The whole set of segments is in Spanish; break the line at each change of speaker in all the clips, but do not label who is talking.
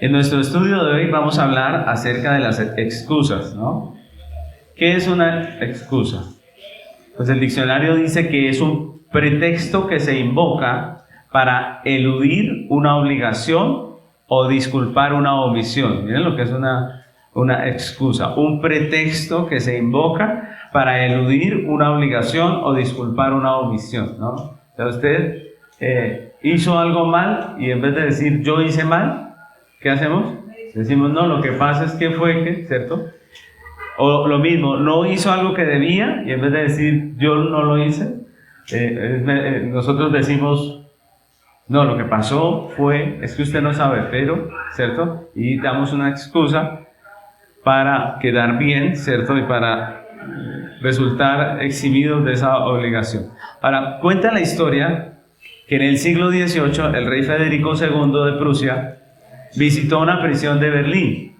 En nuestro estudio de hoy vamos a hablar acerca de las excusas, ¿no? ¿Qué es una excusa? Pues el diccionario dice que es un pretexto que se invoca para eludir una obligación o disculpar una omisión. Miren lo que es una excusa, un pretexto que se invoca para eludir una obligación o disculpar una omisión, ¿no? O sea, usted hizo algo mal y en vez de decir yo hice mal, ¿qué hacemos? Decimos no, lo que pasa es que fue que, ¿cierto? O lo mismo, no hizo algo que debía y en vez de decir yo no lo hice, nosotros decimos no, lo que pasó fue, es que usted no sabe, pero, ¿cierto? Y damos una excusa para quedar bien, ¿cierto? Y para resultar eximidos de esa obligación. Ahora, cuenta la historia que en el siglo XVIII el rey Federico II de Prusia visitó una prisión de Berlín.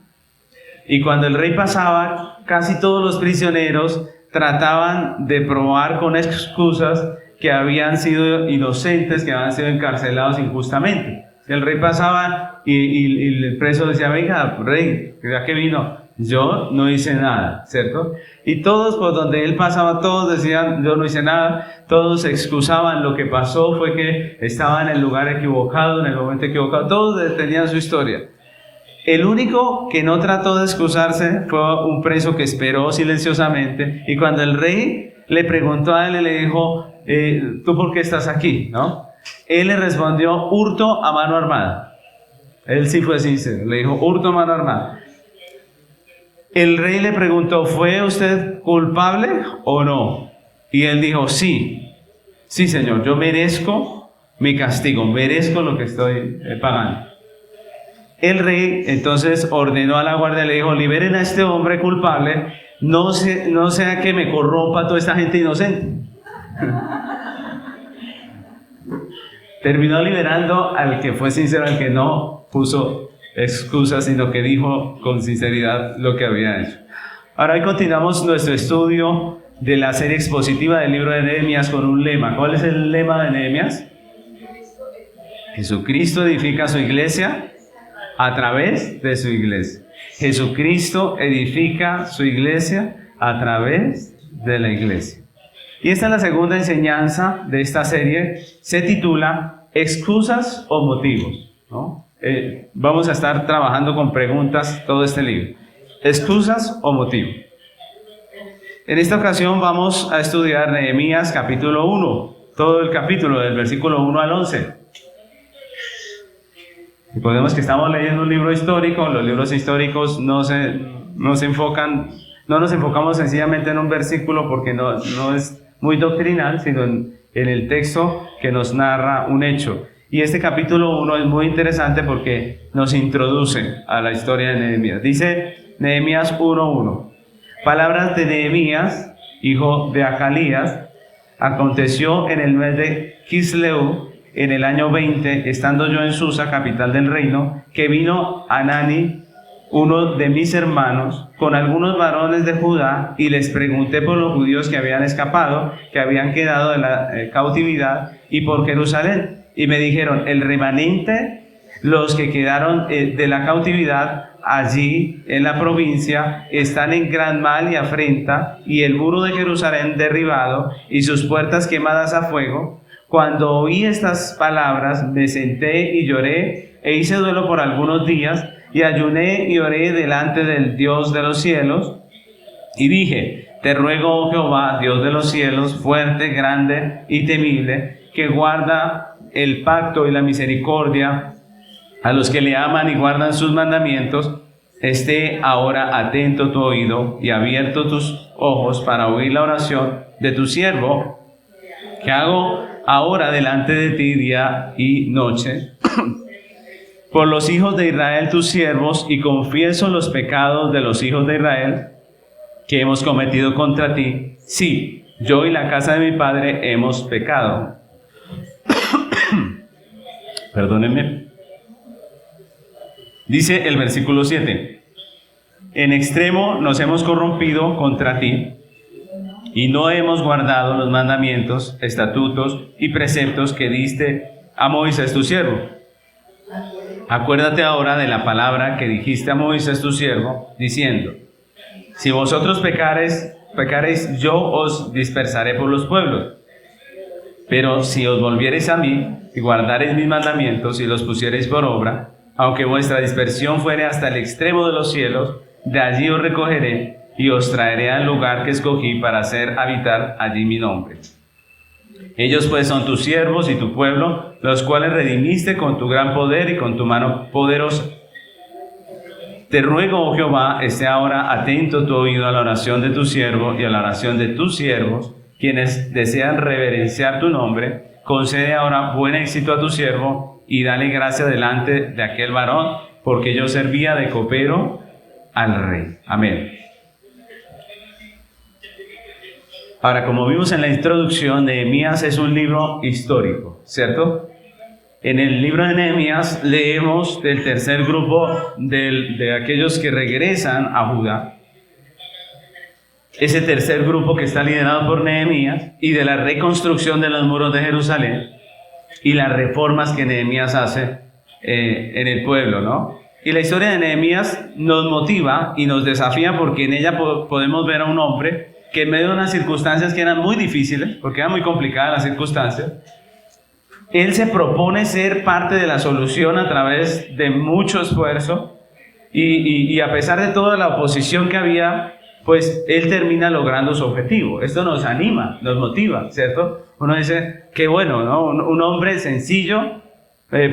Y cuando el rey pasaba, casi todos los prisioneros trataban de probar con excusas que habían sido inocentes, que habían sido encarcelados injustamente. El rey pasaba y el preso decía, venga, rey, ya que vino, yo no hice nada, ¿cierto? Y todos, por donde él pasaba, todos decían, yo no hice nada, todos se excusaban, lo que pasó fue que estaba en el lugar equivocado, en el momento equivocado, todos tenían su historia. El único que no trató de excusarse fue un preso que esperó silenciosamente, y cuando el rey le preguntó a él, le dijo, ¿tú por qué estás aquí? ¿No? Él le respondió, hurto a mano armada. Él sí fue sincero, le dijo, hurto a mano armada. El rey le preguntó, ¿fue usted culpable o no? Y él dijo, sí, señor, yo merezco mi castigo, merezco lo que estoy pagando. El rey entonces ordenó a la guardia, le dijo, liberen a este hombre culpable, no sea que me corrompa toda esta gente inocente. Terminó liberando al que fue sincero, al que no puso excusas, sino que dijo con sinceridad lo que había hecho. Ahora hoy continuamos nuestro estudio de la serie expositiva del libro de Nehemías con un lema. ¿Cuál es el lema de Nehemías? Jesucristo edifica su iglesia a través de su iglesia. Jesucristo edifica su iglesia a través de la iglesia. Y esta es la segunda enseñanza de esta serie, se titula Excusas o motivos, ¿no? Vamos a estar trabajando con preguntas todo este libro. Excusas o motivos. En esta ocasión vamos a estudiar Nehemías capítulo 1, todo el capítulo del versículo 1 al 11. Recordemos que estamos leyendo un libro histórico, los libros históricos no nos enfocamos sencillamente en un versículo porque no es muy doctrinal, sino en el texto que nos narra un hecho. Y este capítulo 1 es muy interesante porque nos introduce a la historia de Nehemías. Dice Nehemías 1:1. Palabras de Nehemías, hijo de Acalías, aconteció en el mes de Kisleu, en el año 20, estando yo en Susa, capital del reino, que vino Anani, uno de mis hermanos, con algunos varones de Judá, y les pregunté por los judíos que habían escapado, que habían quedado de la cautividad, y por Jerusalén. Y me dijeron, el remanente, los que quedaron de la cautividad allí en la provincia, están en gran mal y afrenta, y el muro de Jerusalén derribado, y sus puertas quemadas a fuego. Cuando oí estas palabras, me senté y lloré, e hice duelo por algunos días, y ayuné y oré delante del Dios de los cielos, y dije, te ruego, oh Jehová, Dios de los cielos, fuerte, grande y temible, que guarda el pacto y la misericordia a los que le aman y guardan sus mandamientos, esté ahora atento tu oído y abierto tus ojos para oír la oración de tu siervo, que hago ahora delante de ti día y noche, por los hijos de Israel tus siervos, y confieso los pecados de los hijos de Israel que hemos cometido contra ti. Sí, yo y la casa de mi padre hemos pecado. Perdónenme. Dice el versículo 7. En extremo nos hemos corrompido contra ti, y no hemos guardado los mandamientos, estatutos y preceptos que diste a Moisés tu siervo. acuérdate ahora de la palabra que dijiste a Moisés tu siervo, diciendo, si vosotros pecareis, yo os dispersaré por los pueblos. Pero si os volviereis a mí y guardareis mis mandamientos y los pusiereis por obra, aunque vuestra dispersión fuere hasta el extremo de los cielos, de allí os recogeré y os traeré al lugar que escogí para hacer habitar allí mi nombre. Ellos pues son tus siervos y tu pueblo, los cuales redimiste con tu gran poder y con tu mano poderosa. Te ruego, oh Jehová, esté ahora atento tu oído a la oración de tu siervo y a la oración de tus siervos, quienes desean reverenciar tu nombre. Concede ahora buen éxito a tu siervo y dale gracia delante de aquel varón, porque yo servía de copero al rey. Amén. Ahora, como vimos en la introducción, Nehemías es un libro histórico, ¿cierto? En el libro de Nehemías leemos del tercer grupo de aquellos que regresan a Judá. Ese tercer grupo que está liderado por Nehemías y de la reconstrucción de los muros de Jerusalén y las reformas que Nehemías hace en el pueblo, ¿no? Y la historia de Nehemías nos motiva y nos desafía porque en ella podemos ver a un hombre que en medio de unas circunstancias que eran muy difíciles, porque eran muy complicadas las circunstancias, él se propone ser parte de la solución a través de mucho esfuerzo y a pesar de toda la oposición que había, pues él termina logrando su objetivo. Esto nos anima, nos motiva, ¿cierto? Uno dice, qué bueno, ¿no? Un hombre sencillo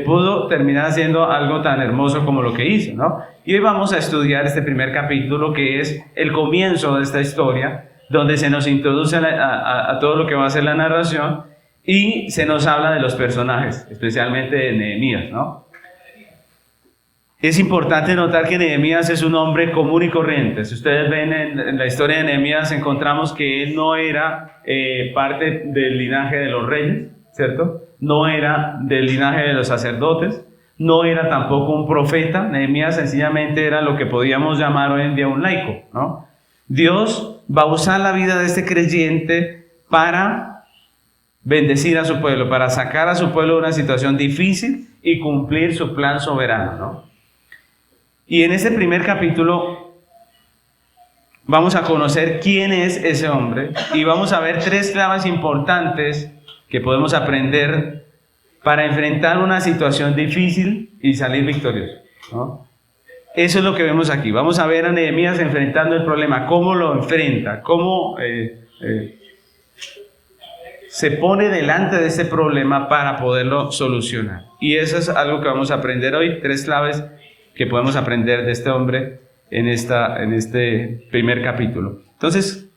pudo terminar haciendo algo tan hermoso como lo que hizo, ¿no? Y hoy vamos a estudiar este primer capítulo que es el comienzo de esta historia, donde se nos introduce a todo lo que va a ser la narración y se nos habla de los personajes, especialmente de Nehemías, ¿no? Es importante notar que Nehemías es un hombre común y corriente. Si ustedes ven en la historia de Nehemías, encontramos que él no era parte del linaje de los reyes, ¿cierto? No era del linaje de los sacerdotes, no era tampoco un profeta. Nehemías sencillamente era lo que podríamos llamar hoy en día un laico, ¿no? Dios va a usar la vida de este creyente para bendecir a su pueblo, para sacar a su pueblo de una situación difícil y cumplir su plan soberano, ¿no? Y en este primer capítulo vamos a conocer quién es ese hombre y vamos a ver tres claves importantes que podemos aprender para enfrentar una situación difícil y salir victorioso, ¿no? Eso es lo que vemos aquí. Vamos a ver a Nehemías enfrentando el problema, cómo lo enfrenta, cómo se pone delante de ese problema para poderlo solucionar. Y eso es algo que vamos a aprender hoy, tres claves que podemos aprender de este hombre en este primer capítulo. Entonces,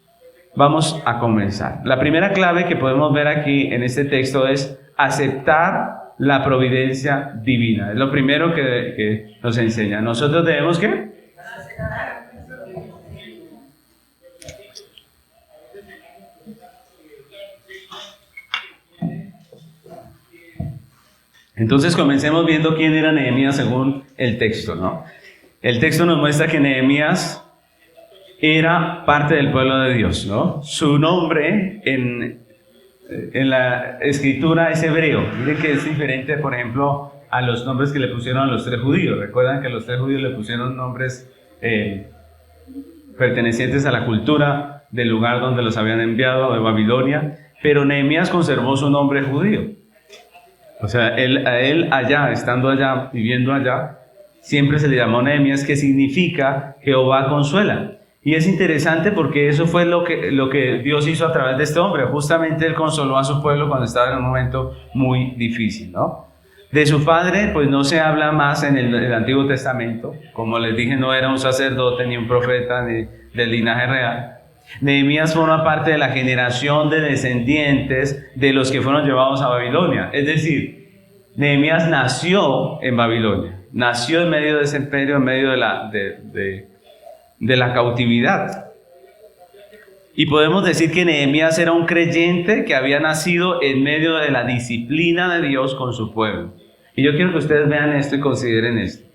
vamos a comenzar. La primera clave que podemos ver aquí en este texto es aceptar la providencia divina. Es lo primero que nos enseña. Nosotros debemos ¿qué? Entonces comencemos viendo quién era Nehemías según el texto, ¿no? El texto nos muestra que Nehemías era parte del pueblo de Dios, ¿no? Su nombre en la escritura es hebreo. Miren que es diferente, por ejemplo, a los nombres que le pusieron a los tres judíos. Recuerdan que a los tres judíos le pusieron nombres pertenecientes a la cultura del lugar donde los habían enviado, de Babilonia, pero Nehemías conservó su nombre judío. O sea, a él allá, estando allá, viviendo allá, siempre se le llamó Nehemías, que significa Jehová consuela. Y es interesante porque eso fue lo que Dios hizo a través de este hombre. Justamente él consoló a su pueblo cuando estaba en un momento muy difícil, ¿no? De su padre, pues no se habla más en el Antiguo Testamento. Como les dije, no era un sacerdote ni un profeta ni del linaje real. Nehemías forma parte de la generación de descendientes de los que fueron llevados a Babilonia. Es decir, Nehemías nació en Babilonia. Nació en medio de ese imperio, en medio de la cautividad. Y podemos decir que Nehemías era un creyente que había nacido en medio de la disciplina de Dios con su pueblo. Y yo quiero que ustedes vean esto y consideren esto.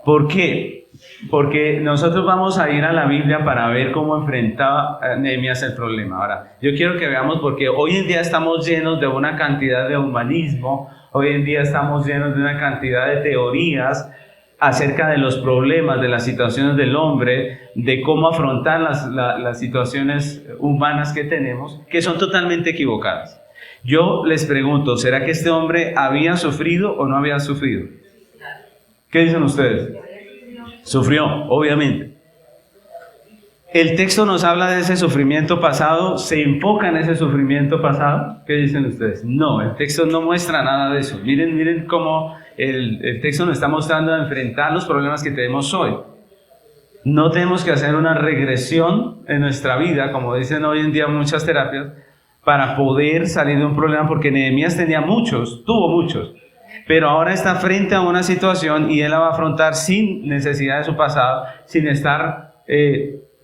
¿Por qué? Porque nosotros vamos a ir a la Biblia para ver cómo enfrentaba Nehemías el problema. Ahora, yo quiero que veamos porque hoy en día estamos llenos de una cantidad de humanismo, Hoy en día estamos llenos de una cantidad de teorías acerca de los problemas, de las situaciones del hombre, de cómo afrontar las situaciones humanas que tenemos, que son totalmente equivocadas. Yo les pregunto, ¿será que este hombre había sufrido o no había sufrido? ¿Qué dicen ustedes? Sufrió, obviamente. El texto nos habla de ese sufrimiento pasado, ¿se enfoca en ese sufrimiento pasado? ¿Qué dicen ustedes? No, el texto no muestra nada de eso. Miren cómo el texto nos está mostrando a enfrentar los problemas que tenemos hoy. No tenemos que hacer una regresión en nuestra vida, como dicen hoy en día muchas terapias, para poder salir de un problema, porque Nehemías tuvo muchos, pero ahora está frente a una situación y él la va a afrontar sin necesidad de su pasado, sin estar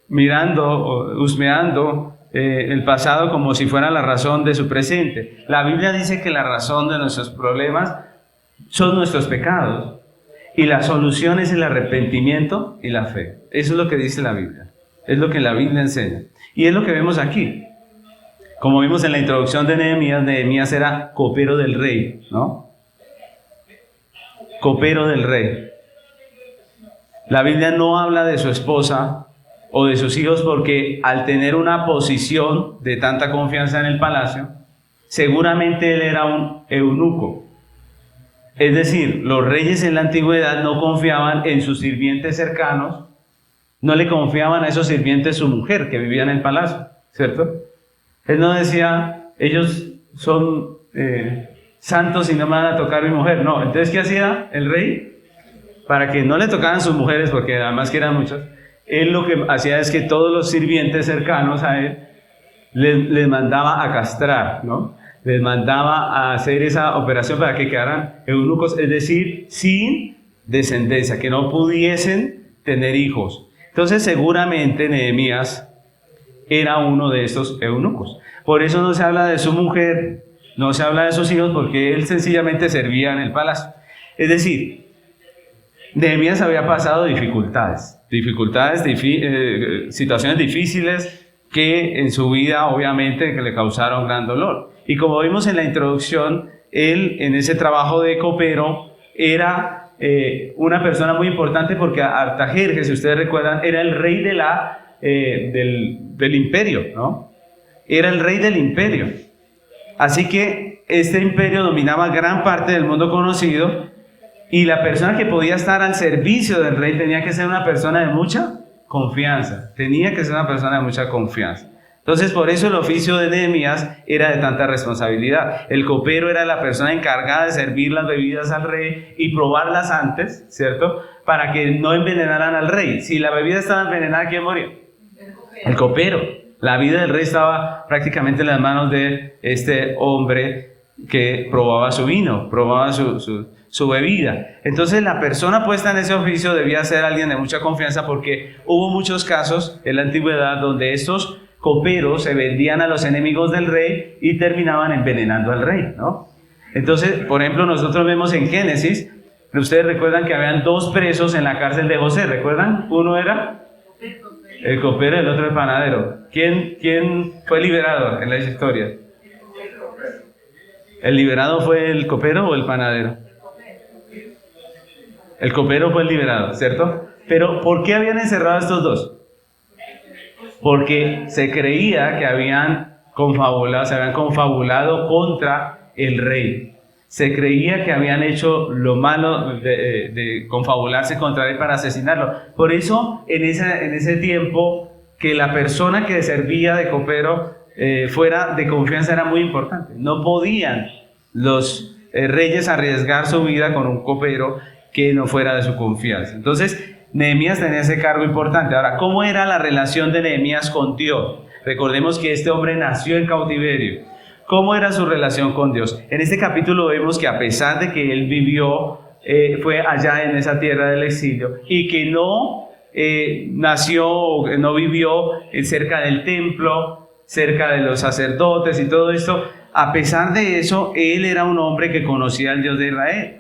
mirando o husmeando el pasado como si fuera la razón de su presente. La Biblia dice que la razón de nuestros problemas son nuestros pecados y la solución es el arrepentimiento y la fe. Eso es lo que dice la Biblia, es lo que la Biblia enseña y es lo que vemos aquí. Como vimos en la introducción de Nehemías, Nehemías era copero del rey, ¿no? Copero del rey. La Biblia no habla de su esposa o de sus hijos porque al tener una posición de tanta confianza en el palacio, seguramente él era un eunuco. Es decir, los reyes en la antigüedad no confiaban en sus sirvientes cercanos, no le confiaban a esos sirvientes su mujer que vivía en el palacio, ¿cierto? Él no decía, ellos son santos y no me van a tocar mi mujer. No, entonces ¿qué hacía el rey? Para que no le tocaran sus mujeres, porque además que eran muchas, él lo que hacía es que todos los sirvientes cercanos a él les mandaba a castrar, ¿no? Les mandaba a hacer esa operación para que quedaran eunucos, es decir, sin descendencia, que no pudiesen tener hijos. Entonces seguramente Nehemías era uno de estos eunucos. Por eso no se habla de su mujer, no se habla de sus hijos, porque él sencillamente servía en el palacio. Es decir, Nehemías había pasado situaciones difíciles que en su vida obviamente que le causaron gran dolor. Y como vimos en la introducción, él en ese trabajo de copero era una persona muy importante porque Artajerjes, si ustedes recuerdan, era el rey del imperio, ¿no? Era el rey del imperio. Así que este imperio dominaba gran parte del mundo conocido y la persona que podía estar al servicio del rey tenía que ser una persona de mucha confianza. Entonces, por eso el oficio de Nehemías era de tanta responsabilidad. El copero era la persona encargada de servir las bebidas al rey y probarlas antes, ¿cierto? Para que no envenenaran al rey. Si la bebida estaba envenenada, ¿quién moría? El copero. La vida del rey estaba prácticamente en las manos de este hombre que probaba su vino, probaba su bebida. Entonces la persona puesta en ese oficio debía ser alguien de mucha confianza porque hubo muchos casos en la antigüedad donde estos coperos se vendían a los enemigos del rey y terminaban envenenando al rey, ¿no? Entonces, por ejemplo, nosotros vemos en Génesis, ustedes recuerdan que habían dos presos en la cárcel de José, ¿recuerdan? Uno era el copero y el otro el panadero. ¿Quién fue liberado en la historia? ¿El liberado fue el copero o el panadero? El copero fue el liberado, ¿cierto? Pero ¿por qué habían encerrado a estos dos? Porque se creía que se habían confabulado contra el rey. Se creía que habían hecho lo malo de confabularse contra él para asesinarlo. Por eso, en ese tiempo, que la persona que servía de copero fuera de confianza era muy importante. No podían los reyes arriesgar su vida con un copero que no fuera de su confianza. Entonces, Nehemías tenía ese cargo importante. Ahora, ¿cómo era la relación de Nehemías con Dios? Recordemos que este hombre nació en cautiverio. ¿Cómo era su relación con Dios? En este capítulo vemos que a pesar de que él vivió, fue allá en esa tierra del exilio y que no no vivió cerca del templo, cerca de los sacerdotes y todo esto, a pesar de eso, él era un hombre que conocía al Dios de Israel.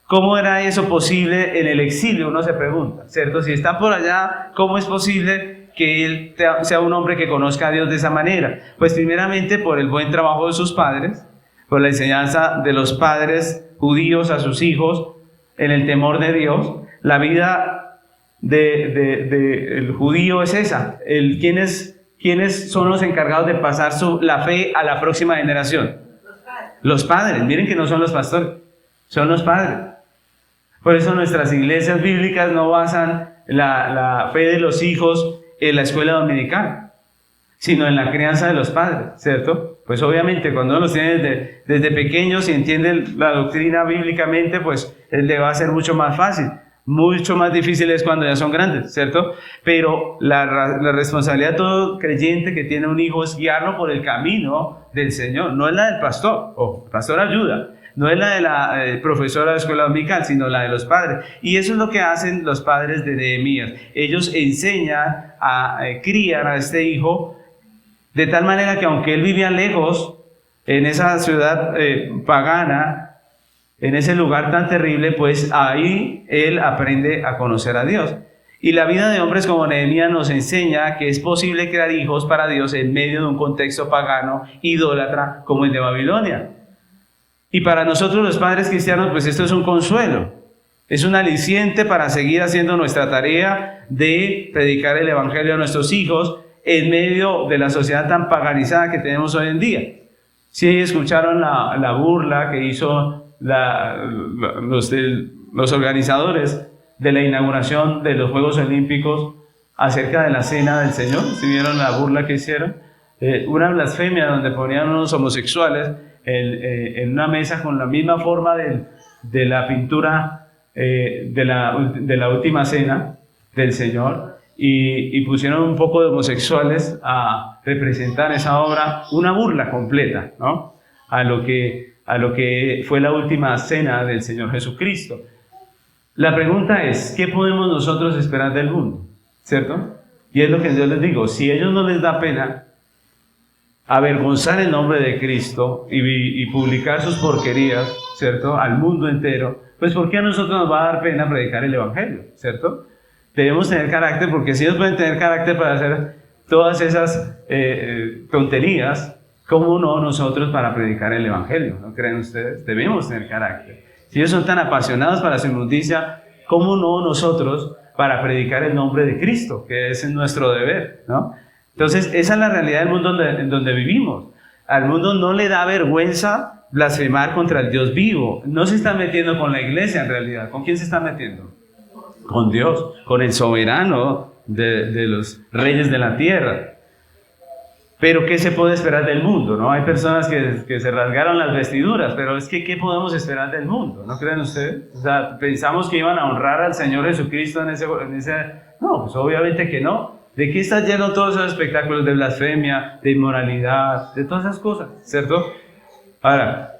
¿Cómo era eso posible en el exilio? Uno se pregunta, ¿cierto? Si está por allá, ¿cómo es posible que él sea un hombre que conozca a Dios de esa manera? Pues primeramente por el buen trabajo de sus padres, por la enseñanza de los padres judíos a sus hijos en el temor de Dios. La vida del judío es esa. ¿Quiénes son los encargados de pasar la fe a la próxima generación? Los padres. Miren que no son los pastores, son los padres. Por eso nuestras iglesias bíblicas no basan la fe de los hijos en la escuela dominical, sino en la crianza de los padres, ¿cierto? Pues obviamente cuando uno los tiene desde pequeños y entiende la doctrina bíblicamente, pues le va a ser mucho más fácil. Mucho más difícil es cuando ya son grandes, ¿cierto? Pero la responsabilidad de todo creyente que tiene un hijo es guiarlo por el camino del Señor. No es la del pastor, el pastor ayuda. No es la de la profesora de escuela dominical, sino la de los padres. Y eso es lo que hacen los padres de Nehemías. Ellos enseñan crían a este hijo de tal manera que aunque él vivía lejos, en esa ciudad pagana, en ese lugar tan terrible, pues ahí él aprende a conocer a Dios. Y la vida de hombres como Nehemías nos enseña que es posible crear hijos para Dios en medio de un contexto pagano, idólatra, como el de Babilonia. Y para nosotros los padres cristianos, pues esto es un consuelo. Es un aliciente para seguir haciendo nuestra tarea de predicar el evangelio a nuestros hijos en medio de la sociedad tan paganizada que tenemos hoy en día. Sí, escucharon la burla que hizo los organizadores de la inauguración de los Juegos Olímpicos acerca de la cena del Señor. ¿Sí vieron la burla que hicieron? Una blasfemia donde ponían unos homosexuales en una mesa con la misma forma de la pintura de la última cena del Señor, y pusieron un poco de homosexuales a representar esa obra, una burla completa, ¿no? a lo que fue la última cena del Señor Jesucristo. La pregunta es, ¿qué podemos nosotros esperar del mundo? ¿Cierto? Y es lo que yo les digo, si a ellos no les da pena avergonzar el nombre de Cristo y publicar sus porquerías, ¿cierto?, al mundo entero, pues ¿por qué a nosotros nos va a dar pena predicar el evangelio? ¿Cierto? Debemos tener carácter, porque si ellos pueden tener carácter para hacer todas esas tonterías, ¿cómo no nosotros para predicar el evangelio? ¿No creen ustedes? Debemos tener carácter. Si ellos son tan apasionados para su inmundicia, ¿cómo no nosotros para predicar el nombre de Cristo, que es nuestro deber, ¿no? Entonces, esa es la realidad del mundo en donde vivimos. Al mundo no le da vergüenza blasfemar contra el Dios vivo. No se está metiendo con la iglesia en realidad. ¿Con quién se está metiendo? Con Dios, con el soberano de los reyes de la tierra. Pero ¿qué se puede esperar del mundo? ¿No? Hay personas que se rasgaron las vestiduras, pero es que ¿qué podemos esperar del mundo? ¿No creen ustedes? O sea, pensamos que iban a honrar al Señor Jesucristo en ese... No, pues obviamente que no. ¿De qué está lleno todos esos espectáculos de blasfemia, de inmoralidad, de todas esas cosas? ¿Cierto? Ahora,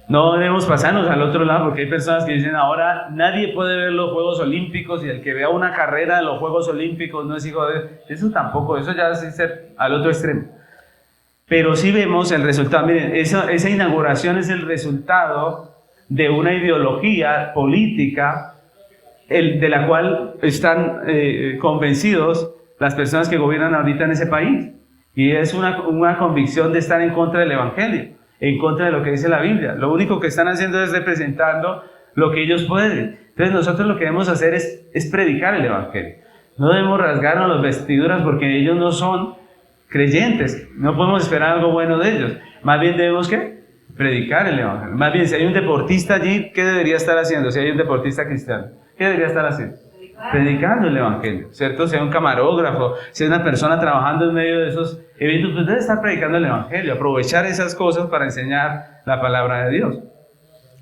no debemos pasarnos al otro lado, porque hay personas que dicen ahora nadie puede ver los Juegos Olímpicos y el que vea una carrera de los Juegos Olímpicos no es hijo de... Eso tampoco, eso ya es ser al otro extremo. Pero sí vemos el resultado. Miren, esa inauguración es el resultado de una ideología política de la cual están convencidos las personas que gobiernan ahorita en ese país. Y es una convicción de estar en contra del evangelio, en contra de lo que dice la Biblia. Lo único que están haciendo es representando lo que ellos pueden. Entonces nosotros lo que debemos hacer es predicar el evangelio. No debemos rasgarnos las vestiduras porque ellos no son creyentes. No podemos esperar algo bueno de ellos. Más bien debemos, ¿qué? Predicar el evangelio. Más bien, si hay un deportista allí, ¿qué debería estar haciendo? Si hay un deportista cristiano, ¿qué debería estar haciendo? Predicando el evangelio, ¿cierto? Sea un camarógrafo, sea una persona trabajando en medio de esos eventos, pues debe estar predicando el evangelio, aprovechar esas cosas para enseñar la palabra de Dios.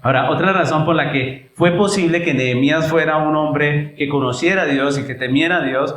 Ahora, otra razón por la que fue posible que Nehemías fuera un hombre que conociera a Dios y que temiera a Dios,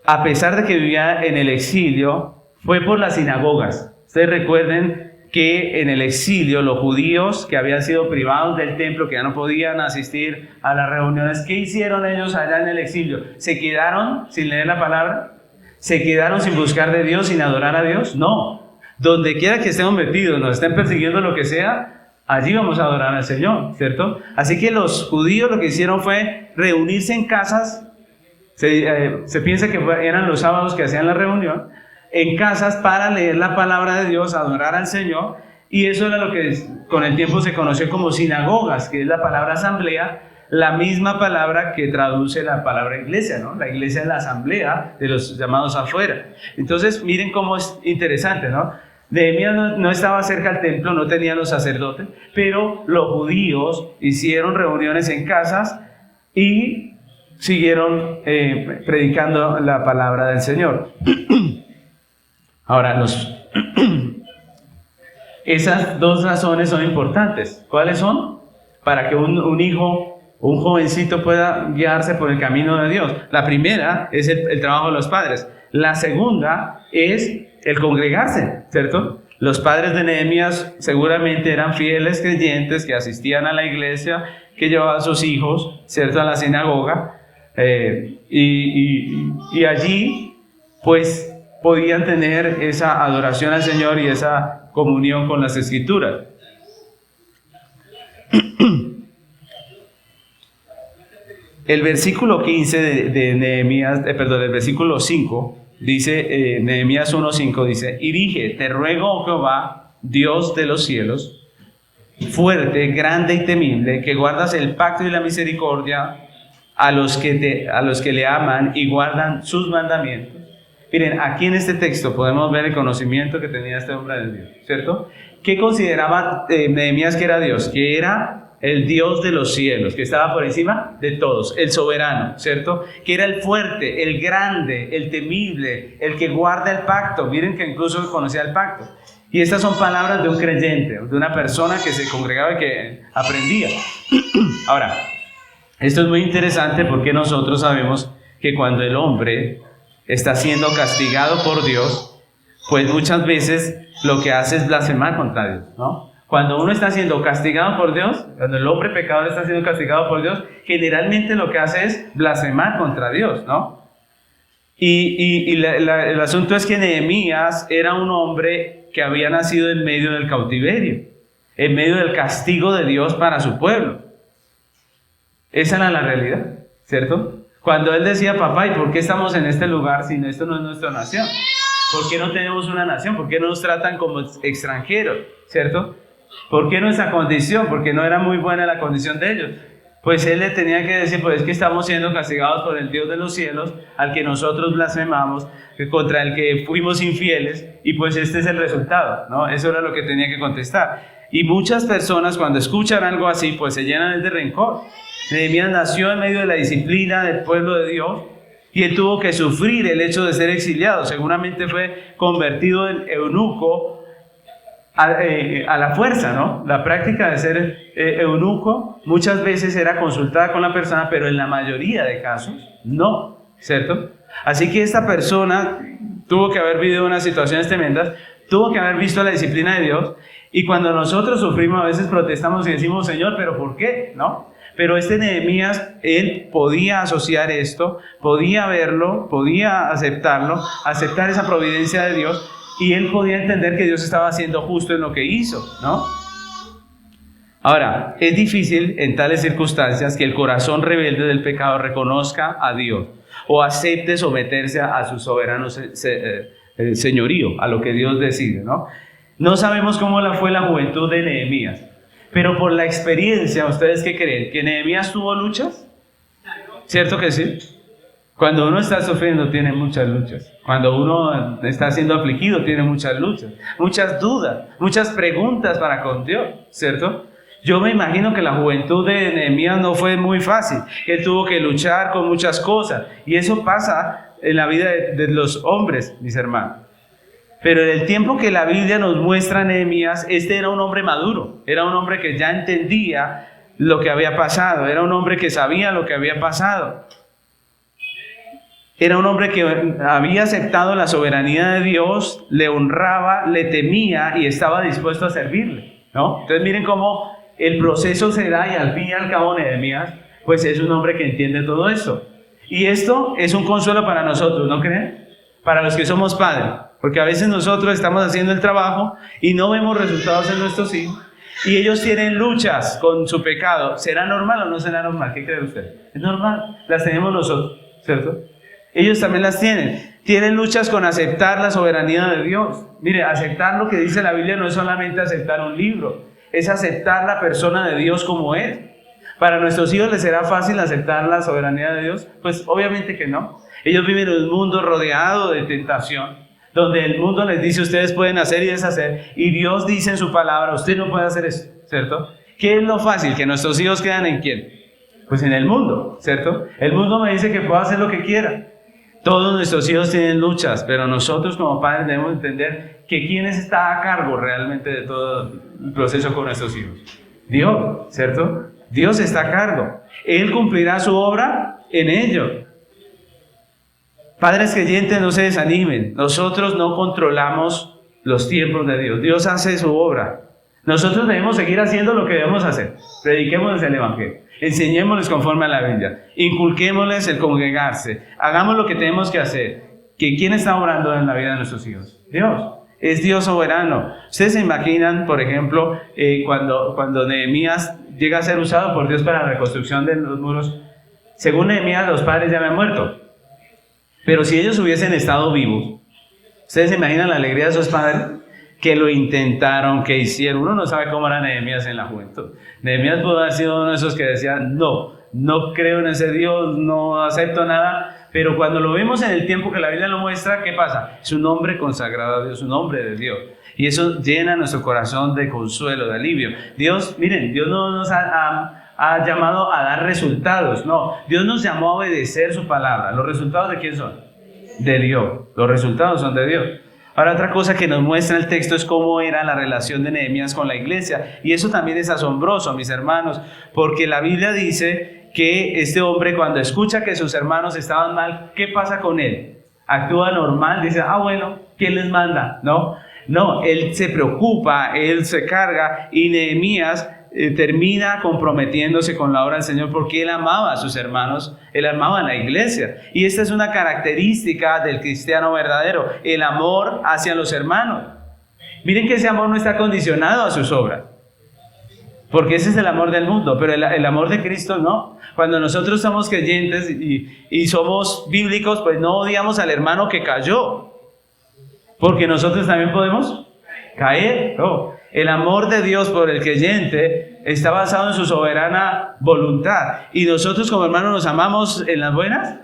a pesar de que vivía en el exilio, fue por las sinagogas. Ustedes recuerden que en el exilio los judíos que habían sido privados del templo, que ya no podían asistir a las reuniones, ¿qué hicieron ellos allá en el exilio? ¿Se quedaron sin leer la palabra? ¿Se quedaron sin buscar de Dios, sin adorar a Dios? No. Donde quiera que estemos metidos, nos estén persiguiendo, lo que sea, allí vamos a adorar al Señor, ¿cierto? Así que los judíos lo que hicieron fue reunirse en casas. Se piensa que eran los sábados que hacían la reunión, en casas para leer la palabra de Dios, adorar al Señor, y eso era lo que con el tiempo se conoció como sinagogas, que es la palabra asamblea, la misma palabra que traduce la palabra iglesia, ¿no? La iglesia es la asamblea de los llamados afuera. Entonces, miren cómo es interesante, ¿no? Nehemías no estaba cerca al templo, no tenía los sacerdotes, pero los judíos hicieron reuniones en casas y siguieron predicando la palabra del Señor. Ahora, esas dos razones son importantes. ¿Cuáles son? Para que un hijo, un jovencito pueda guiarse por el camino de Dios. La primera es el trabajo de los padres. La segunda es el congregarse, ¿cierto? Los padres de Nehemías seguramente eran fieles creyentes que asistían a la iglesia, que llevaban a sus hijos, ¿cierto?, a la sinagoga, y allí, pues, podían tener esa adoración al Señor y esa comunión con las Escrituras. El versículo 15 de Nehemías, el versículo 5, dice, Nehemías 1:5 dice, y dije, te ruego, oh Jehová, Dios de los cielos, fuerte, grande y temible, que guardas el pacto y la misericordia a los que le aman y guardan sus mandamientos. Miren, aquí en este texto podemos ver el conocimiento que tenía este hombre de Dios, ¿cierto? ¿Qué consideraba Nehemías que era Dios? Que era el Dios de los cielos, que estaba por encima de todos, el soberano, ¿cierto? Que era el fuerte, el grande, el temible, el que guarda el pacto. Miren que incluso conocía el pacto. Y estas son palabras de un creyente, de una persona que se congregaba y que aprendía. Ahora, esto es muy interesante porque nosotros sabemos que cuando el hombre está siendo castigado por Dios, pues muchas veces lo que hace es blasfemar contra Dios, ¿no? Cuando uno está siendo castigado por Dios, cuando el hombre pecador está siendo castigado por Dios, generalmente lo que hace es blasfemar contra Dios, ¿no? Y el asunto es que Nehemías era un hombre que había nacido en medio del cautiverio, en medio del castigo de Dios para su pueblo. Esa era la realidad, ¿cierto? Cuando él decía, papá, ¿y por qué estamos en este lugar si esto no es nuestra nación? ¿Por qué no tenemos una nación? ¿Por qué no nos tratan como extranjeros? ¿Cierto? ¿Por qué nuestra condición? Porque no era muy buena la condición de ellos. Pues él le tenía que decir, pues es que estamos siendo castigados por el Dios de los cielos, al que nosotros blasfemamos, contra el que fuimos infieles, y pues este es el resultado, ¿no? Eso era lo que tenía que contestar. Y muchas personas cuando escuchan algo así, pues se llenan de rencor. Nehemías nació en medio de la disciplina del pueblo de Dios, y él tuvo que sufrir el hecho de ser exiliado. Seguramente fue convertido en eunuco a la fuerza, ¿no? La práctica de ser eunuco muchas veces era consultada con la persona, pero en la mayoría de casos no, ¿cierto? Así que esta persona tuvo que haber vivido unas situaciones tremendas, tuvo que haber visto la disciplina de Dios, y cuando nosotros sufrimos a veces protestamos y decimos, Señor, ¿pero por qué? ¿No? Pero este Nehemías, él podía asociar esto, podía verlo, podía aceptarlo, aceptar esa providencia de Dios, y él podía entender que Dios estaba siendo justo en lo que hizo, ¿no? Ahora, es difícil en tales circunstancias que el corazón rebelde del pecado reconozca a Dios o acepte someterse a su soberano señorío, a lo que Dios decide, ¿no? No sabemos cómo fue la juventud de Nehemías, pero por la experiencia, ¿ustedes qué creen? ¿Que Nehemías tuvo luchas? ¿Cierto que sí? Cuando uno está sufriendo tiene muchas luchas. Cuando uno está siendo afligido tiene muchas luchas, muchas dudas, muchas preguntas para con Dios, ¿cierto? Yo me imagino que la juventud de Nehemías no fue muy fácil. Él tuvo que luchar con muchas cosas. Y eso pasa en la vida de los hombres, mis hermanos. Pero en el tiempo que la Biblia nos muestra a Nehemías, este era un hombre maduro. Era un hombre que ya entendía lo que había pasado. Era un hombre que sabía lo que había pasado. Era un hombre que había aceptado la soberanía de Dios, le honraba, le temía y estaba dispuesto a servirle, ¿no? Entonces miren cómo el proceso se da y al fin y al cabo Nehemías, pues es un hombre que entiende todo esto. Y esto es un consuelo para nosotros, ¿no creen? Para los que somos padres, porque a veces nosotros estamos haciendo el trabajo y no vemos resultados en nuestros hijos y ellos tienen luchas con su pecado. ¿Será normal o no será normal? ¿Qué cree usted? Es normal, las tenemos nosotros, ¿cierto? Ellos también las tienen Tienen luchas con aceptar la soberanía de Dios. Mire, aceptar lo que dice la Biblia no es solamente aceptar un libro, es aceptar la persona de Dios como es. ¿Para nuestros hijos les será fácil aceptar la soberanía de Dios? Pues obviamente que no. Ellos viven en un mundo rodeado de tentación, donde el mundo les dice ustedes pueden hacer y deshacer, y Dios dice en su palabra, usted no puede hacer eso, ¿cierto? ¿Qué es lo fácil? Que nuestros hijos quedan ¿en quién? Pues en el mundo, ¿cierto? El mundo me dice que puedo hacer lo que quiera. Todos nuestros hijos tienen luchas, pero nosotros como padres debemos entender que quién está a cargo realmente de todo el proceso con nuestros hijos. Dios, ¿cierto? Dios está a cargo. Él cumplirá su obra en ello. Padres creyentes, no se desanimen. Nosotros no controlamos los tiempos de Dios. Dios hace su obra. Nosotros debemos seguir haciendo lo que debemos hacer. Prediquémosles el Evangelio. Enseñémosles conforme a la Biblia. Inculquémosles el congregarse. Hagamos lo que tenemos que hacer. ¿Quién está obrando en la vida de nuestros hijos? Dios. Es Dios soberano. Ustedes se imaginan, por ejemplo, cuando Nehemías llega a ser usado por Dios para la reconstrucción de los muros. Según Nehemías, los padres ya habían muerto. Pero si ellos hubiesen estado vivos, ¿ustedes se imaginan la alegría de esos padres? Que lo intentaron, que hicieron. Uno no sabe cómo era Nehemías en la juventud. Nehemías pudo haber sido uno de esos que decía, no creo en ese Dios, no acepto nada. Pero cuando lo vemos en el tiempo que la Biblia lo muestra, ¿qué pasa? Es un hombre consagrado a Dios, un hombre de Dios. Y eso llena nuestro corazón de consuelo, de alivio. Dios, miren, Dios no nos ha llamado a dar resultados. No, Dios nos llamó a obedecer su palabra. ¿Los resultados de quién son? De Dios. Los resultados son de Dios. Ahora, otra cosa que nos muestra el texto es cómo era la relación de Nehemías con la iglesia. Y eso también es asombroso, mis hermanos, porque la Biblia dice que este hombre, cuando escucha que sus hermanos estaban mal, ¿qué pasa con él? Actúa normal, dice, bueno, ¿quién les manda? No, él se preocupa, él se carga, y Nehemías termina comprometiéndose con la obra del Señor porque él amaba a sus hermanos, él amaba a la iglesia. Y esta es una característica del cristiano verdadero, el amor hacia los hermanos. Miren que ese amor no está condicionado a sus obras, porque ese es el amor del mundo, pero el amor de Cristo no. Cuando nosotros somos creyentes y somos bíblicos, pues no odiamos al hermano que cayó, porque nosotros también podemos caer. No. El amor de Dios por el creyente está basado en su soberana voluntad. Y nosotros como hermanos nos amamos en las buenas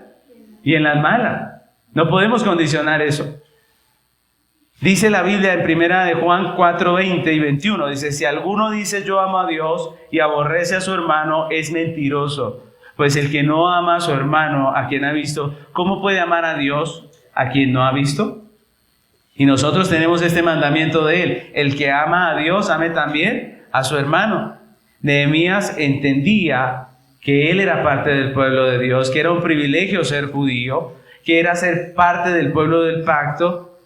y en las malas. No podemos condicionar eso. Dice la Biblia en 1 de Juan 4, 20 y 21. Dice, si alguno dice yo amo a Dios y aborrece a su hermano, es mentiroso. Pues el que no ama a su hermano, a quien ha visto, ¿cómo puede amar a Dios a quien no ha visto? Y nosotros tenemos este mandamiento de él. El que ama a Dios, ame también a su hermano. Nehemías entendía que él era parte del pueblo de Dios, que era un privilegio ser judío, que era ser parte del pueblo del pacto,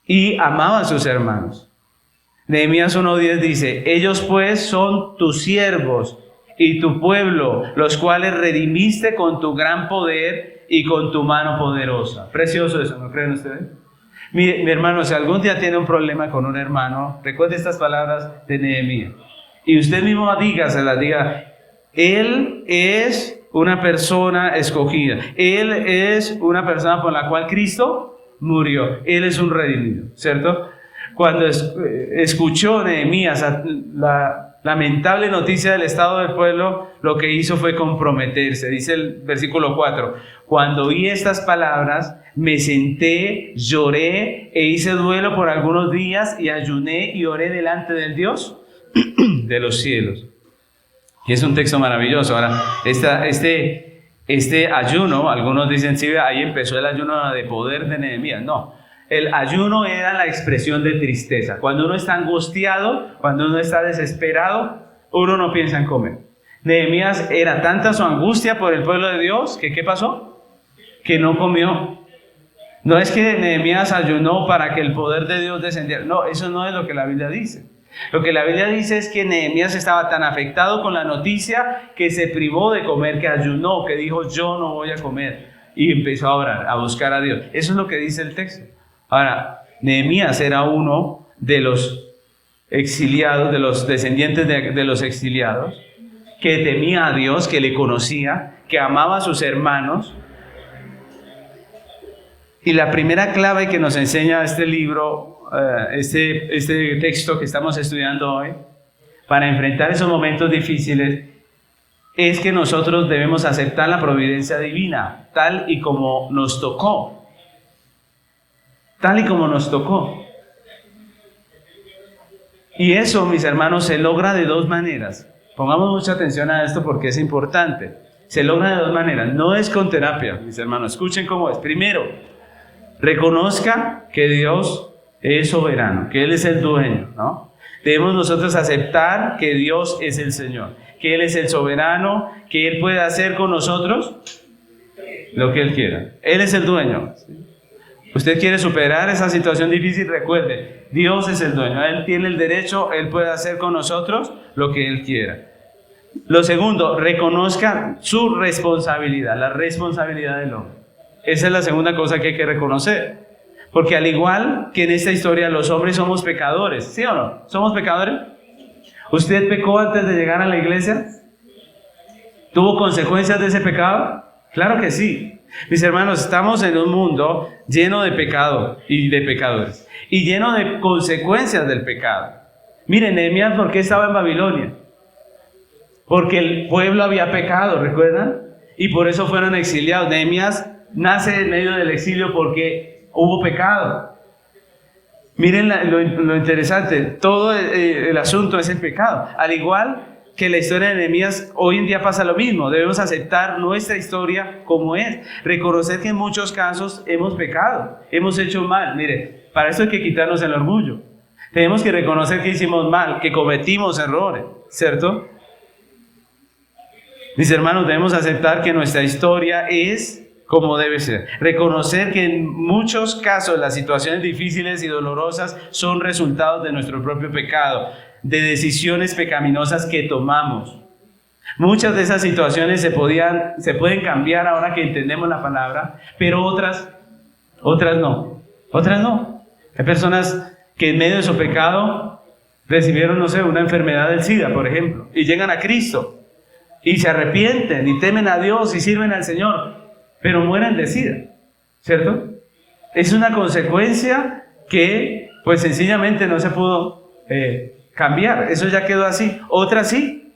y amaba a sus hermanos. Nehemías 1:10 dice, ellos pues son tus siervos y tu pueblo, los cuales redimiste con tu gran poder y con tu mano poderosa. Precioso eso, ¿no creen ustedes? Mi hermano, si algún día tiene un problema con un hermano, recuerde estas palabras de Nehemías. Y usted mismo diga, él es una persona escogida. Él es una persona por la cual Cristo murió. Él es un redimido, ¿cierto? Cuando escuchó Nehemías la lamentable noticia del estado del pueblo, lo que hizo fue comprometerse. Dice el versículo 4, cuando oí estas palabras, me senté, lloré e hice duelo por algunos días y ayuné y oré delante del Dios de los cielos. Y es un texto maravilloso. Ahora, este ayuno, algunos dicen, sí, ahí empezó el ayuno de poder de Nehemías. No, el ayuno era la expresión de tristeza. Cuando uno está angustiado, cuando uno está desesperado, uno no piensa en comer. Nehemías era tanta su angustia por el pueblo de Dios, que ¿qué pasó? Que no comió. No es que Nehemías ayunó para que el poder de Dios descendiera. No, eso no es lo que la Biblia dice. Lo que la Biblia dice es que Nehemías estaba tan afectado con la noticia que se privó de comer, que ayunó, que dijo yo no voy a comer. Y empezó a orar, a buscar a Dios. Eso es lo que dice el texto. Ahora, Nehemías era uno de los exiliados, de los descendientes de los exiliados, que temía a Dios, que le conocía, que amaba a sus hermanos. Y la primera clave que nos enseña este libro, este texto que estamos estudiando hoy, para enfrentar esos momentos difíciles, es que nosotros debemos aceptar la providencia divina, tal y como nos tocó. Tal y como nos tocó. Y eso, mis hermanos, se logra de dos maneras. Pongamos mucha atención a esto porque es importante. Se logra de dos maneras. No es con terapia, mis hermanos. Escuchen cómo es. Primero, reconozca que Dios es soberano, que Él es el dueño, ¿no? Debemos nosotros aceptar que Dios es el Señor, que Él es el soberano, que Él puede hacer con nosotros lo que Él quiera. Él es el dueño. Usted quiere superar esa situación difícil, recuerde, Dios es el dueño. Él tiene el derecho, Él puede hacer con nosotros lo que Él quiera. Lo segundo, reconozca su responsabilidad, la responsabilidad del hombre. Esa es la segunda cosa que hay que reconocer. Porque al igual que en esta historia, los hombres somos pecadores, ¿sí o no? ¿Somos pecadores? ¿Usted pecó antes de llegar a la iglesia? ¿Tuvo consecuencias de ese pecado? Claro que sí. Mis hermanos, estamos en un mundo lleno de pecado y de pecadores. Y lleno de consecuencias del pecado. Miren, Nehemías, ¿por qué estaba en Babilonia? Porque el pueblo había pecado, ¿recuerdan? Y por eso fueron exiliados. Nehemías nace en medio del exilio porque hubo pecado. Miren lo interesante, todo el asunto es el pecado. Al igual que la historia de Nehemías, hoy en día pasa lo mismo. Debemos aceptar nuestra historia como es. Reconocer que en muchos casos hemos pecado, hemos hecho mal. Mire, para eso hay que quitarnos el orgullo. Tenemos que reconocer que hicimos mal, que cometimos errores, ¿cierto? Mis hermanos, debemos aceptar que nuestra historia es como debe ser. Reconocer que en muchos casos las situaciones difíciles y dolorosas son resultados de nuestro propio pecado, de decisiones pecaminosas que tomamos. Muchas de esas situaciones se pueden cambiar ahora que entendemos la palabra, pero otras no. Otras no. Hay personas que en medio de su pecado recibieron, no sé, una enfermedad del SIDA, por ejemplo, y llegan a Cristo y se arrepienten y temen a Dios y sirven al Señor, pero mueren de SIDA, ¿cierto? Es una consecuencia que, pues sencillamente no se pudo cambiar. Eso ya quedó así. Otras sí,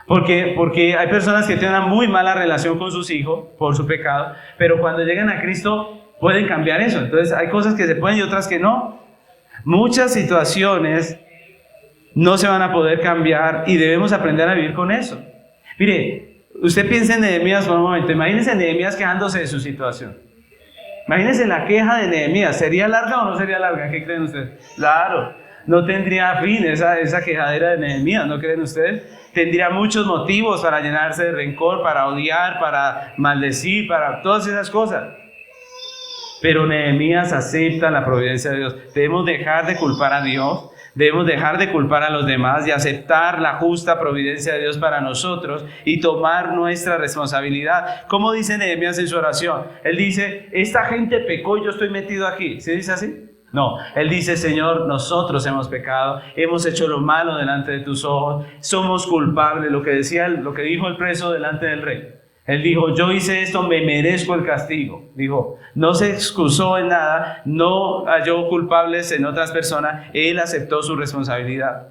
porque hay personas que tienen una muy mala relación con sus hijos por su pecado, pero cuando llegan a Cristo pueden cambiar eso. Entonces hay cosas que se pueden y otras que no. Muchas situaciones no se van a poder cambiar y debemos aprender a vivir con eso. Mire, usted piensa en Nehemías por un momento. Imagínese Nehemías quejándose de su situación. Imagínese la queja de Nehemías. ¿Sería larga o no sería larga? ¿Qué creen ustedes? Claro, no tendría fin esa quejadera de Nehemías, ¿no creen ustedes? Tendría muchos motivos para llenarse de rencor, para odiar, para maldecir, para todas esas cosas. Pero Nehemías acepta la providencia de Dios. Debemos dejar de culpar a Dios. Debemos dejar de culpar a los demás y aceptar la justa providencia de Dios para nosotros y tomar nuestra responsabilidad. ¿Cómo dice Nehemías en su oración? Él dice, esta gente pecó y yo estoy metido aquí. ¿Sí dice así? No, él dice, Señor, nosotros hemos pecado, hemos hecho lo malo delante de tus ojos, somos culpables. Lo que dijo el preso delante del rey. Él dijo, yo hice esto, me merezco el castigo. Dijo, no se excusó en nada, no halló culpables en otras personas, él aceptó su responsabilidad.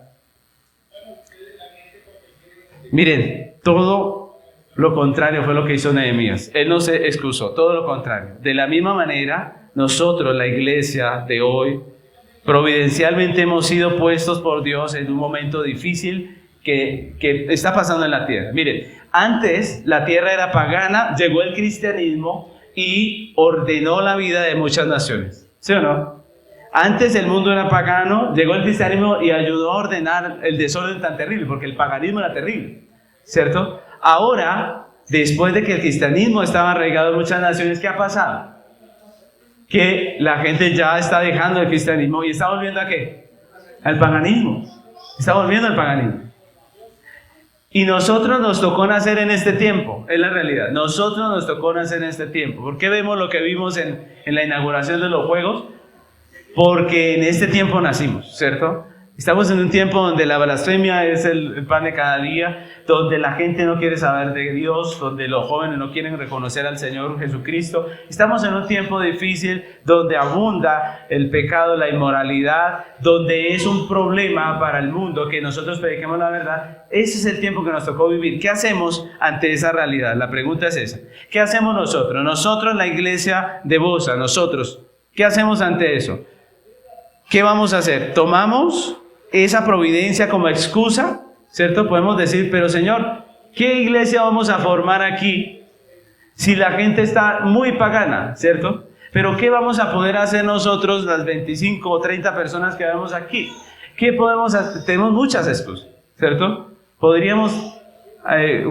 Miren, todo lo contrario fue lo que hizo Nehemías. Él no se excusó, todo lo contrario. De la misma manera, nosotros, la iglesia de hoy, providencialmente hemos sido puestos por Dios en un momento difícil que está pasando en la tierra. Miren, antes la tierra era pagana, llegó el cristianismo y ordenó la vida de muchas naciones. ¿Sí o no? Antes el mundo era pagano, llegó el cristianismo y ayudó a ordenar el desorden tan terrible, porque el paganismo era terrible, ¿cierto? Ahora, después de que el cristianismo estaba arraigado en muchas naciones, ¿qué ha pasado? Que la gente ya está dejando el cristianismo y está volviendo ¿a qué? Al paganismo. Está volviendo al paganismo. Y nosotros nos tocó nacer en este tiempo, es la realidad. Nosotros nos tocó nacer en este tiempo. ¿Por qué vemos lo que vimos en la inauguración de los Juegos? Porque en este tiempo nacimos, ¿cierto? Estamos en un tiempo donde la blasfemia es el pan de cada día, donde la gente no quiere saber de Dios, donde los jóvenes no quieren reconocer al Señor Jesucristo. Estamos en un tiempo difícil donde abunda el pecado, la inmoralidad, donde es un problema para el mundo que nosotros prediquemos la verdad. Ese es el tiempo que nos tocó vivir. ¿Qué hacemos ante esa realidad? La pregunta es esa. ¿Qué hacemos nosotros? Nosotros, la iglesia de Bosa, nosotros, ¿qué hacemos ante eso? ¿Qué vamos a hacer? ¿Tomamos esa providencia como excusa? ¿Cierto? Podemos decir, pero Señor, ¿qué iglesia vamos a formar aquí si la gente está muy pagana? ¿Cierto? Pero ¿qué vamos a poder hacer nosotros, las 25 o 30 personas que vemos aquí? ¿Qué podemos hacer? Tenemos muchas excusas, ¿cierto? Podríamos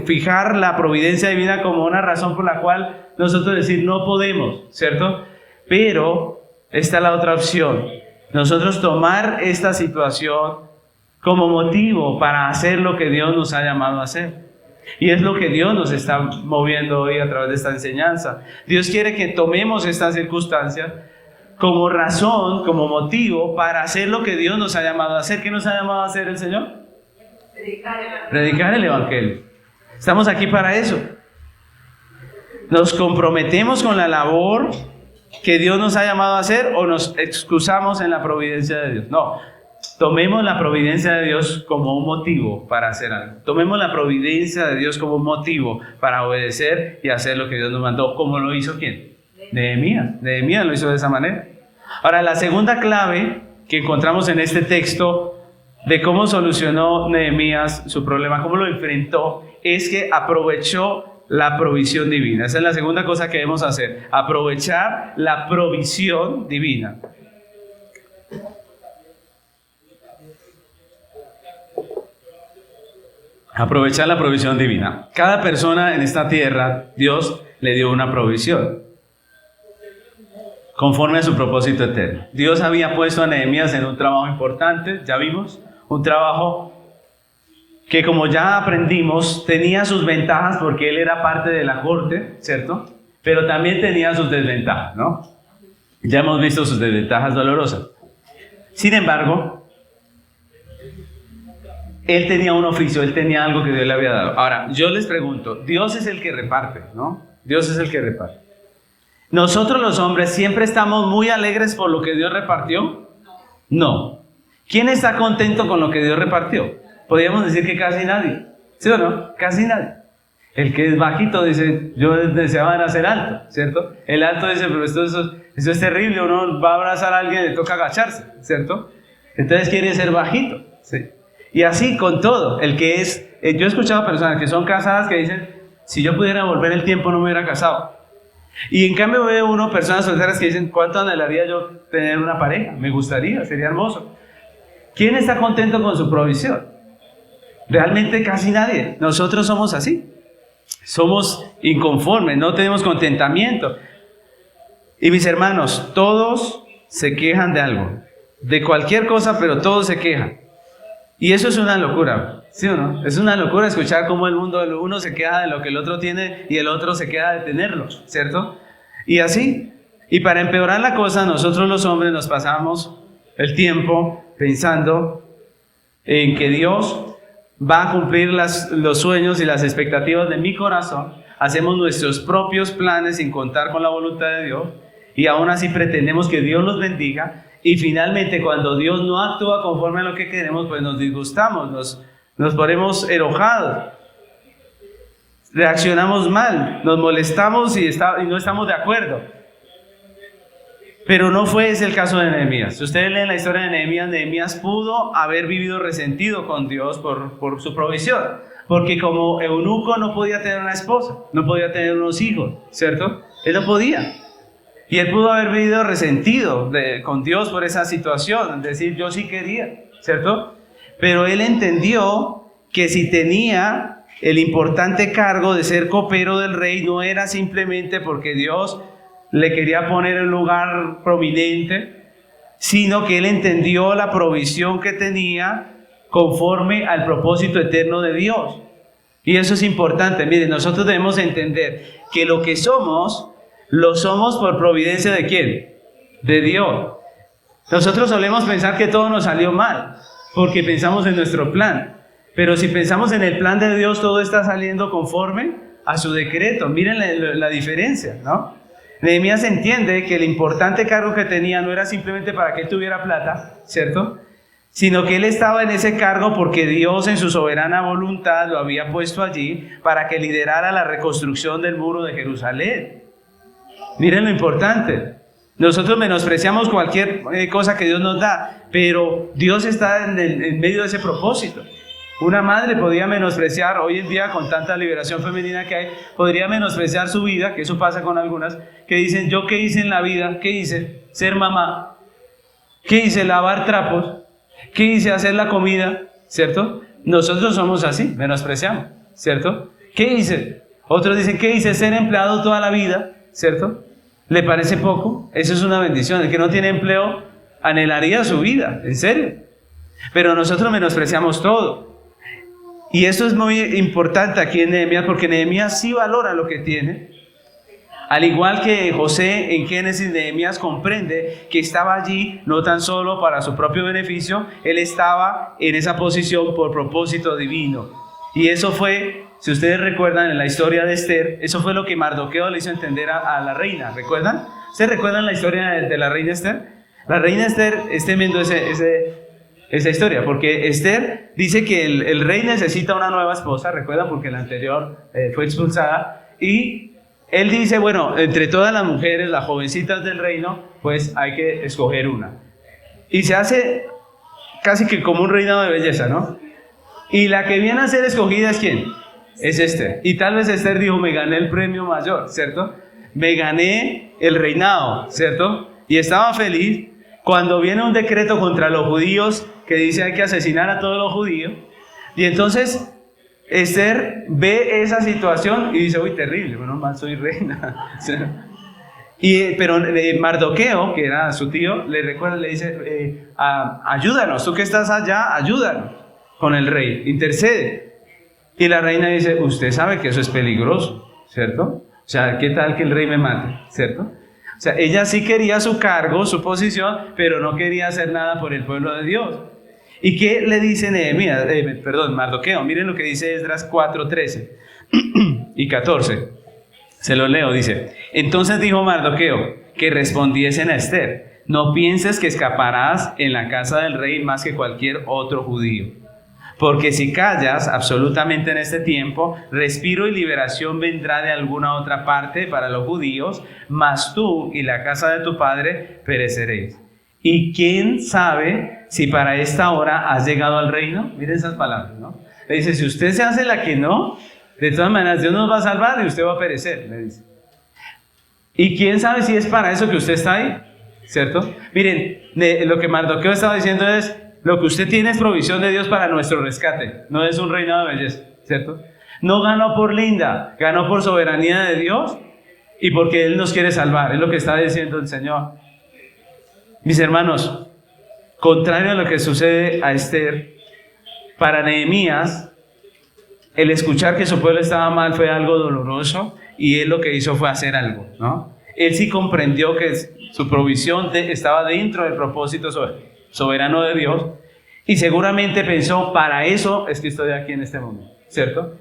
fijar la providencia divina como una razón por la cual nosotros decir no podemos, ¿cierto? Pero está la otra opción. Nosotros tomar esta situación como motivo para hacer lo que Dios nos ha llamado a hacer. Y es lo que Dios nos está moviendo hoy a través de esta enseñanza. Dios quiere que tomemos estas circunstancias como razón, como motivo para hacer lo que Dios nos ha llamado a hacer. ¿Qué nos ha llamado a hacer el Señor? Predicar el Evangelio. Estamos aquí para eso. Nos comprometemos con la labor que Dios nos ha llamado a hacer o nos excusamos en la providencia de Dios. No, tomemos la providencia de Dios como un motivo para hacer algo. Tomemos la providencia de Dios como un motivo para obedecer y hacer lo que Dios nos mandó. ¿Cómo lo hizo quién? Nehemías. Nehemías lo hizo de esa manera. Ahora, la segunda clave que encontramos en este texto de cómo solucionó Nehemías su problema, cómo lo enfrentó, es que aprovechó la provisión divina. Esa es la segunda cosa que debemos hacer, aprovechar la provisión divina. Aprovechar la provisión divina. Cada persona en esta tierra, Dios le dio una provisión conforme a su propósito eterno. Dios había puesto a Nehemías en un trabajo importante, ya vimos, un trabajo que, como ya aprendimos, tenía sus ventajas porque él era parte de la corte, ¿cierto? Pero también tenía sus desventajas, ¿no? Ya hemos visto sus desventajas dolorosas. Sin embargo, él tenía un oficio, él tenía algo que Dios le había dado. Ahora, yo les pregunto, Dios es el que reparte, ¿no? Dios es el que reparte. ¿Nosotros los hombres siempre estamos muy alegres por lo que Dios repartió? No. ¿Quién está contento con lo que Dios repartió? Podríamos decir que casi nadie, ¿sí o no? Casi nadie. El que es bajito dice, yo deseaba nacer alto, ¿cierto? El alto dice, pero eso es terrible, uno va a abrazar a alguien y le toca agacharse, ¿cierto? Entonces quiere ser bajito, ¿sí? Y así con todo, el que es, yo he escuchado personas que son casadas que dicen, si yo pudiera volver el tiempo no me hubiera casado. Y en cambio veo personas solteras que dicen, ¿cuánto anhelaría yo tener una pareja? Me gustaría, sería hermoso. ¿Quién está contento con su provisión? Realmente casi nadie. Nosotros somos así. Somos inconformes, no tenemos contentamiento. Y mis hermanos, todos se quejan de algo, de cualquier cosa, pero todos se quejan. Y eso es una locura, ¿sí o no? Es una locura escuchar cómo el mundo, uno se queja de lo que el otro tiene y el otro se queja de tenerlo, ¿cierto? Y así. Y para empeorar la cosa, nosotros los hombres nos pasamos el tiempo pensando en que Dios va a cumplir los sueños y las expectativas de mi corazón. Hacemos nuestros propios planes sin contar con la voluntad de Dios y aún así pretendemos que Dios los bendiga, y finalmente cuando Dios no actúa conforme a lo que queremos, pues nos disgustamos, nos ponemos enojados, reaccionamos mal, nos molestamos y no estamos de acuerdo. Pero no fue ese el caso de Nehemías. Si ustedes leen la historia de Nehemías, Nehemías pudo haber vivido resentido con Dios por su provisión. Porque como eunuco no podía tener una esposa, no podía tener unos hijos, ¿cierto? Él no podía. Y él pudo haber vivido resentido con Dios por esa situación, es decir, yo sí quería, ¿cierto? Pero él entendió que si tenía el importante cargo de ser copero del rey, no era simplemente porque Dios le quería poner en un lugar prominente, sino que él entendió la provisión que tenía conforme al propósito eterno de Dios. Y eso es importante. Miren, nosotros debemos entender que lo que somos, lo somos por providencia ¿de quién? De Dios. Nosotros solemos pensar que todo nos salió mal, porque pensamos en nuestro plan. Pero si pensamos en el plan de Dios, todo está saliendo conforme a su decreto. Miren la diferencia, ¿no? Nehemías entiende que el importante cargo que tenía no era simplemente para que él tuviera plata, ¿cierto? Sino que él estaba en ese cargo porque Dios en su soberana voluntad lo había puesto allí para que liderara la reconstrucción del muro de Jerusalén. Miren lo importante. Nosotros menospreciamos cualquier cosa que Dios nos da, pero Dios está en medio de ese propósito. Una madre podía menospreciar, hoy en día con tanta liberación femenina que hay, podría menospreciar su vida, que eso pasa con algunas, que dicen, ¿yo qué hice en la vida? ¿Qué hice? Ser mamá. ¿Qué hice? Lavar trapos. ¿Qué hice? Hacer la comida, ¿cierto? Nosotros somos así, menospreciamos, ¿cierto? ¿Qué hice? Otros dicen, ¿qué hice? Ser empleado toda la vida, ¿cierto? ¿Le parece poco? Eso es una bendición. El que no tiene empleo anhelaría su vida, en serio. Pero nosotros menospreciamos todo. Y esto es muy importante aquí en Nehemías, porque Nehemías sí valora lo que tiene. Al igual que José en Génesis, Nehemías comprende que estaba allí no tan solo para su propio beneficio, él estaba en esa posición por propósito divino. Y eso fue, si ustedes recuerdan en la historia de Esther, eso fue lo que Mardoqueo le hizo entender a la reina. ¿Recuerdan? ¿Ustedes recuerdan la historia de la reina Esther? La reina Esther, estén viendo esa historia, porque Esther dice que el rey necesita una nueva esposa, recuerda, porque la anterior fue expulsada, y él dice, bueno, entre todas las mujeres, las jovencitas del reino, pues hay que escoger una. Y se hace casi que como un reinado de belleza, ¿no? Y la que viene a ser escogida es ¿quién? Es Esther. Y tal vez Esther dijo, me gané el premio mayor, ¿cierto? Me gané el reinado, ¿cierto? Y estaba feliz cuando viene un decreto contra los judíos que dice hay que asesinar a todos los judíos. Y entonces Esther ve esa situación y dice, uy, terrible, menos mal soy reina. Pero Mardoqueo, que era su tío, le recuerda, le dice, ayúdanos, tú que estás allá, ayúdanos con el rey, intercede. Y la reina dice, usted sabe que eso es peligroso, ¿cierto? O sea, ¿qué tal que el rey me mate? ¿Cierto? O sea, ella sí quería su cargo, su posición, pero no quería hacer nada por el pueblo de Dios. ¿Y qué le dice Mardoqueo? Miren lo que dice Esdras 4:13 y 14. Se lo leo, dice. Entonces dijo Mardoqueo que respondiesen a Esther, no pienses que escaparás en la casa del rey más que cualquier otro judío. Porque si callas absolutamente en este tiempo, respiro y liberación vendrá de alguna otra parte para los judíos, mas tú y la casa de tu padre pereceréis. ¿Y quién sabe si para esta hora has llegado al reino? Miren esas palabras, ¿no? Le dice, si usted se hace la que no, de todas maneras Dios nos va a salvar y usted va a perecer, le dice. ¿Y quién sabe si es para eso que usted está ahí? ¿Cierto? Miren, lo que Mardoqueo estaba diciendo es, lo que usted tiene es provisión de Dios para nuestro rescate, no es un reinado de belleza, ¿cierto? No ganó por linda, ganó por soberanía de Dios y porque Él nos quiere salvar, es lo que está diciendo el Señor. Mis hermanos, contrario a lo que sucede a Esther, para Nehemías, el escuchar que su pueblo estaba mal fue algo doloroso y él lo que hizo fue hacer algo, ¿no? Él sí comprendió que su provisión estaba dentro del propósito soberano de Dios y seguramente pensó, para eso es que estoy aquí en este momento, ¿cierto?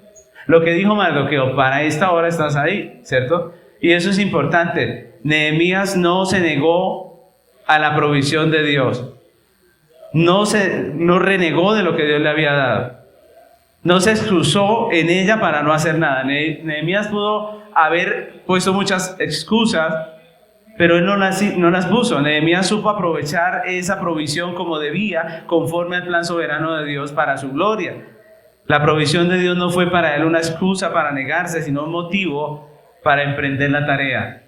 Lo que dijo Mardoqueo, para esta hora estás ahí, ¿cierto? Y eso es importante. Nehemías no se negó a la provisión de Dios. No renegó de lo que Dios le había dado. No se excusó en ella para no hacer nada. Nehemías pudo haber puesto muchas excusas, pero él no las puso. Nehemías supo aprovechar esa provisión como debía, conforme al plan soberano de Dios para su gloria. La provisión de Dios no fue para él una excusa para negarse, sino un motivo para emprender la tarea.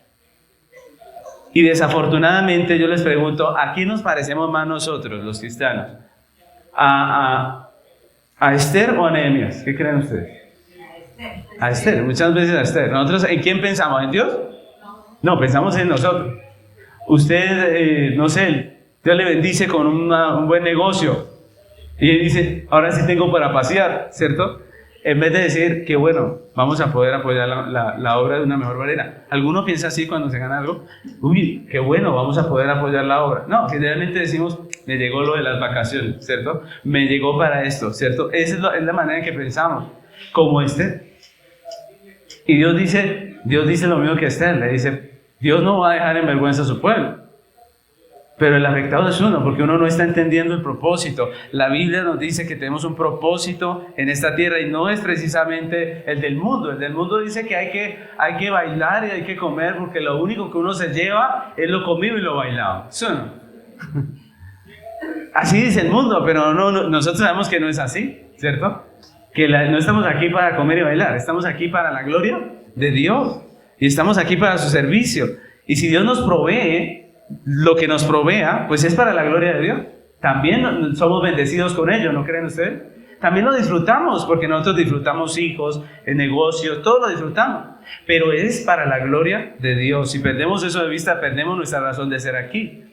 Y desafortunadamente yo les pregunto, ¿a quién nos parecemos más nosotros, los cristianos? ¿A Esther o a Nehemías? ¿Qué creen ustedes? A Esther, muchas veces a Esther. ¿Nosotros en quién pensamos? ¿En Dios? No, pensamos en nosotros. Usted, no sé, Dios le bendice con un buen negocio. Y él dice, ahora sí tengo para pasear, ¿cierto? En vez de decir que bueno, vamos a poder apoyar la obra de una mejor manera. ¿Alguno piensa así cuando se gana algo? Uy, qué bueno, vamos a poder apoyar la obra. No, generalmente decimos, me llegó lo de las vacaciones, ¿cierto? Me llegó para esto, ¿cierto? Esa es la manera en que pensamos, como Esther. Y Dios dice lo mismo que Esther, le dice, Dios no va a dejar en vergüenza a su pueblo. Pero el afectado es uno, porque uno no está entendiendo el propósito. La Biblia nos dice que tenemos un propósito en esta tierra y no es precisamente el del mundo. El del mundo dice que hay que bailar y hay que comer, porque lo único que uno se lleva es lo comido y lo bailado. ¿Sí o no? Así dice el mundo, pero nosotros sabemos que no es así, ¿cierto? Que no estamos aquí para comer y bailar, estamos aquí para la gloria de Dios y estamos aquí para su servicio. Y si Dios nos provee lo que nos provea, pues es para la gloria de Dios. También somos bendecidos con ello, ¿no creen ustedes? También lo disfrutamos, porque nosotros disfrutamos hijos, negocios, todo lo disfrutamos. Pero es para la gloria de Dios. Si perdemos eso de vista, perdemos nuestra razón de ser aquí.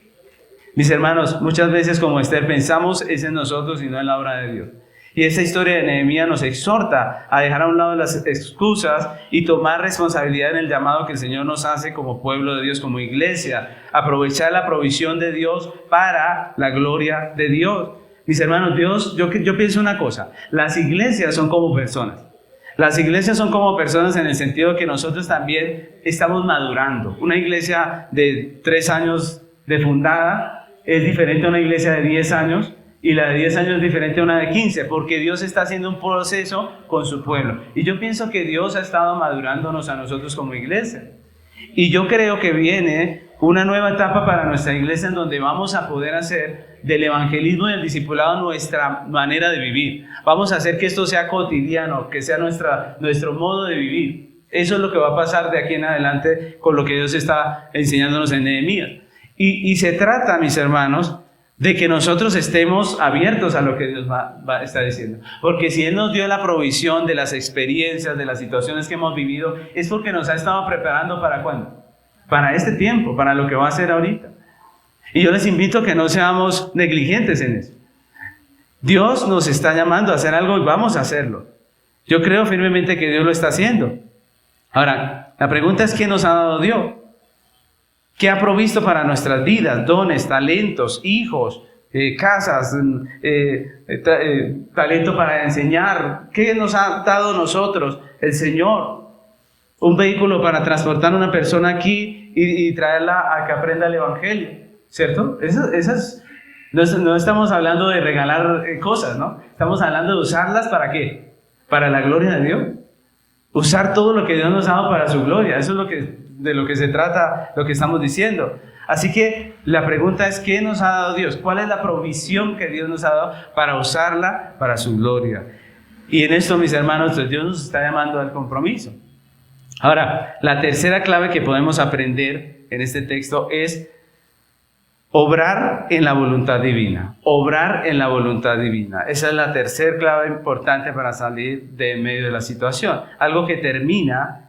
Mis hermanos, muchas veces como Esther pensamos es en nosotros y no en la obra de Dios. Y esta historia de Nehemías nos exhorta a dejar a un lado las excusas y tomar responsabilidad en el llamado que el Señor nos hace como pueblo de Dios, como iglesia. Aprovechar la provisión de Dios para la gloria de Dios. Mis hermanos, yo pienso una cosa, las iglesias son como personas. Las iglesias son como personas en el sentido que nosotros también estamos madurando. Una iglesia de 3 años de fundada es diferente a una iglesia de 10 años. Y la de 10 años es diferente a una de 15, porque Dios está haciendo un proceso con su pueblo. Y yo pienso que Dios ha estado madurándonos a nosotros como iglesia. Y yo creo que viene una nueva etapa para nuestra iglesia en donde vamos a poder hacer del evangelismo y del discipulado nuestra manera de vivir. Vamos a hacer que esto sea cotidiano, que sea nuestro modo de vivir. Eso es lo que va a pasar de aquí en adelante con lo que Dios está enseñándonos en Nehemías. Y se trata, mis hermanos, de que nosotros estemos abiertos a lo que Dios está diciendo. Porque si Él nos dio la provisión de las experiencias, de las situaciones que hemos vivido, es porque nos ha estado preparando ¿para cuándo? Para este tiempo, para lo que va a ser ahorita. Y yo les invito a que no seamos negligentes en eso. Dios nos está llamando a hacer algo y vamos a hacerlo. Yo creo firmemente que Dios lo está haciendo. Ahora, la pregunta es: ¿qué nos ha dado Dios? ¿Qué ha provisto para nuestras vidas? Dones, talentos, hijos, casas, talento para enseñar. ¿Qué nos ha dado nosotros el Señor? Un vehículo para transportar a una persona aquí y traerla a que aprenda el Evangelio, ¿cierto? No estamos hablando de regalar cosas, ¿no? Estamos hablando de usarlas ¿para qué? Para la gloria de Dios. Usar todo lo que Dios nos ha dado para su gloria. Eso es de lo que se trata, lo que estamos diciendo. Así que la pregunta es: ¿qué nos ha dado Dios? ¿Cuál es la provisión que Dios nos ha dado para usarla para su gloria? Y en esto, mis hermanos, Dios nos está llamando al compromiso. Ahora, la tercera clave que podemos aprender en este texto es obrar en la voluntad divina. Obrar en la voluntad divina. Esa es la tercera clave importante para salir de medio de la situación. Algo que termina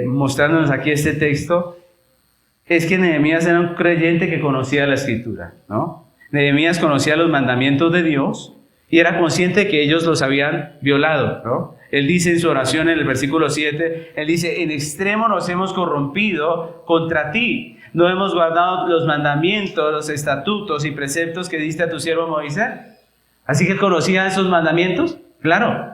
mostrándonos aquí este texto es que Nehemías era un creyente que conocía la Escritura, ¿no? Nehemías conocía los mandamientos de Dios y era consciente que ellos los habían violado, ¿no? Él dice en su oración en el versículo 7, él dice: en extremo nos hemos corrompido contra ti. No hemos guardado los mandamientos, los estatutos y preceptos que diste a tu siervo Moisés. Así que conocía esos mandamientos, claro.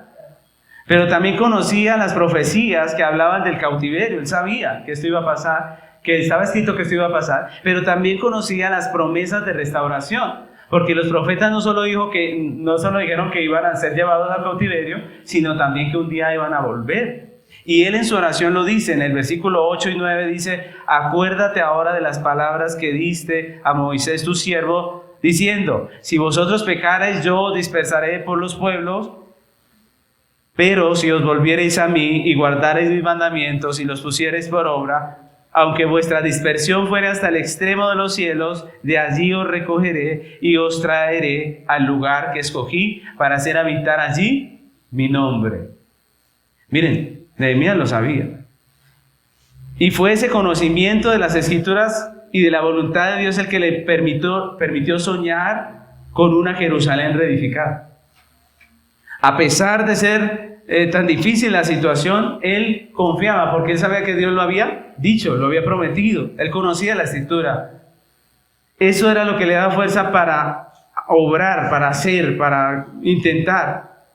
Pero también conocía las profecías que hablaban del cautiverio. Él sabía que esto iba a pasar, que estaba escrito que esto iba a pasar, pero también conocía las promesas de restauración. Porque los profetas no solo dijeron que iban a ser llevados al cautiverio, sino también que un día iban a volver. Y él en su oración lo dice, en el versículo 8 y 9 dice: acuérdate ahora de las palabras que diste a Moisés tu siervo, diciendo: si vosotros pecareis, yo os dispersaré por los pueblos, pero si os volviereis a mí y guardareis mis mandamientos y los pusiereis por obra, aunque vuestra dispersión fuere hasta el extremo de los cielos, de allí os recogeré y os traeré al lugar que escogí para hacer habitar allí mi nombre. Miren, Nehemías lo sabía. Y fue ese conocimiento de las Escrituras y de la voluntad de Dios el que le permitió soñar con una Jerusalén reedificada. A pesar de ser tan difícil la situación, él confiaba porque él sabía que Dios lo había dicho, lo había prometido. Él conocía la Escritura. Eso era lo que le daba fuerza para obrar, para hacer, para intentar.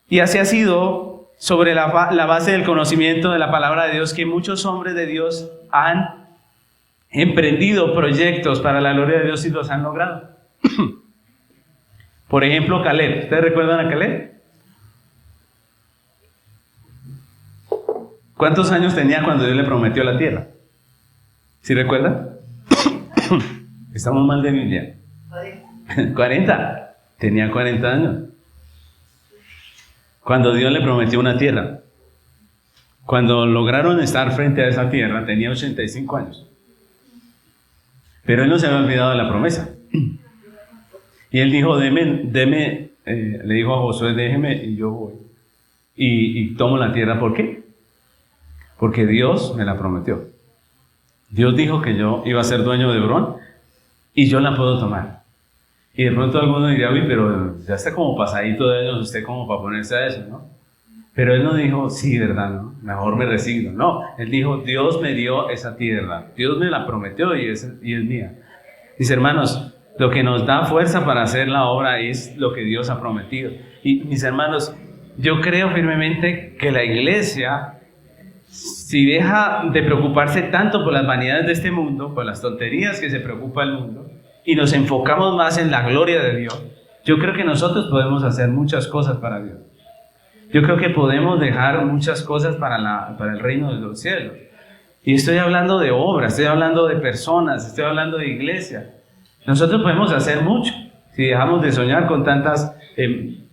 Y así ha sido sobre la base del conocimiento de la palabra de Dios que muchos hombres de Dios han emprendido proyectos para la gloria de Dios y los han logrado. Por ejemplo, Caleb. ¿Ustedes recuerdan a Caleb? ¿Cuántos años tenía cuando Dios le prometió la tierra? ¿Sí recuerdan? Estamos mal de Biblia. 40. Tenía 40 años. Cuando Dios le prometió una tierra. Cuando lograron estar frente a esa tierra, tenía 85 años. Pero él no se había olvidado de la promesa. Y él dijo, le dijo a Josué, déjeme y yo voy. Y tomo la tierra. ¿Por qué? Porque Dios me la prometió. Dios dijo que yo iba a ser dueño de Hebrón y yo la puedo tomar. Y de pronto alguno diría, uy, pero ya está como pasadito de años usted como para ponerse a eso, ¿no? Pero él no dijo, sí, ¿verdad? ¿No? Mejor me resigno. No, él dijo, Dios me dio esa tierra. Dios me la prometió y es mía. Dice, hermanos, lo que nos da fuerza para hacer la obra es lo que Dios ha prometido. Y mis hermanos, yo creo firmemente que la iglesia, si deja de preocuparse tanto por las vanidades de este mundo, por las tonterías que se preocupa el mundo, y nos enfocamos más en la gloria de Dios, yo creo que nosotros podemos hacer muchas cosas para Dios. Yo creo que podemos dejar muchas cosas para el reino de los cielos. Y estoy hablando de obras, estoy hablando de personas, estoy hablando de iglesia. Nosotros podemos hacer mucho si dejamos de soñar con tantas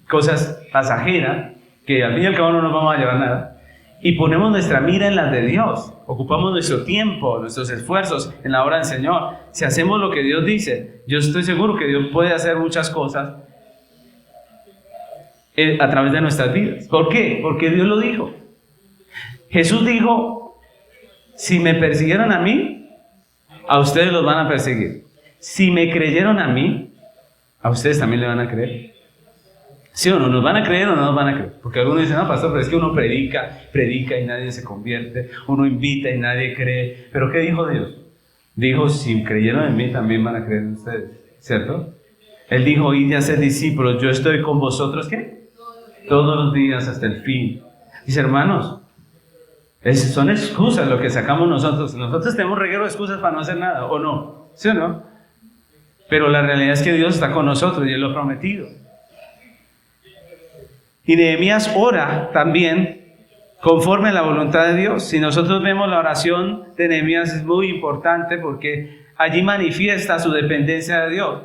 cosas pasajeras que al fin y al cabo no nos vamos a llevar nada. Y ponemos nuestra mira en las de Dios. Ocupamos nuestro tiempo, nuestros esfuerzos en la obra del Señor. Si hacemos lo que Dios dice, yo estoy seguro que Dios puede hacer muchas cosas a través de nuestras vidas. ¿Por qué? Porque Dios lo dijo. Jesús dijo, si me persiguieron a mí, a ustedes los van a perseguir. Si me creyeron a mí, a ustedes también le van a creer. ¿Sí o no? ¿Nos van a creer o no nos van a creer? Porque algunos dicen, no, pastor, pero es que uno predica y nadie se convierte, uno invita y nadie cree. ¿Pero qué dijo Dios? Dijo, si creyeron en mí, también van a creer en ustedes, ¿cierto? Él dijo, id y haced discípulos, yo estoy con vosotros, ¿qué? Todos los días hasta el fin. Dice, hermanos, son excusas lo que sacamos nosotros. Nosotros tenemos reguero de excusas para no hacer nada, ¿o no? ¿Sí o no? Pero la realidad es que Dios está con nosotros y Él lo ha prometido. Y Nehemías ora también conforme a la voluntad de Dios. Si nosotros vemos la oración de Nehemías, es muy importante porque allí manifiesta su dependencia de Dios.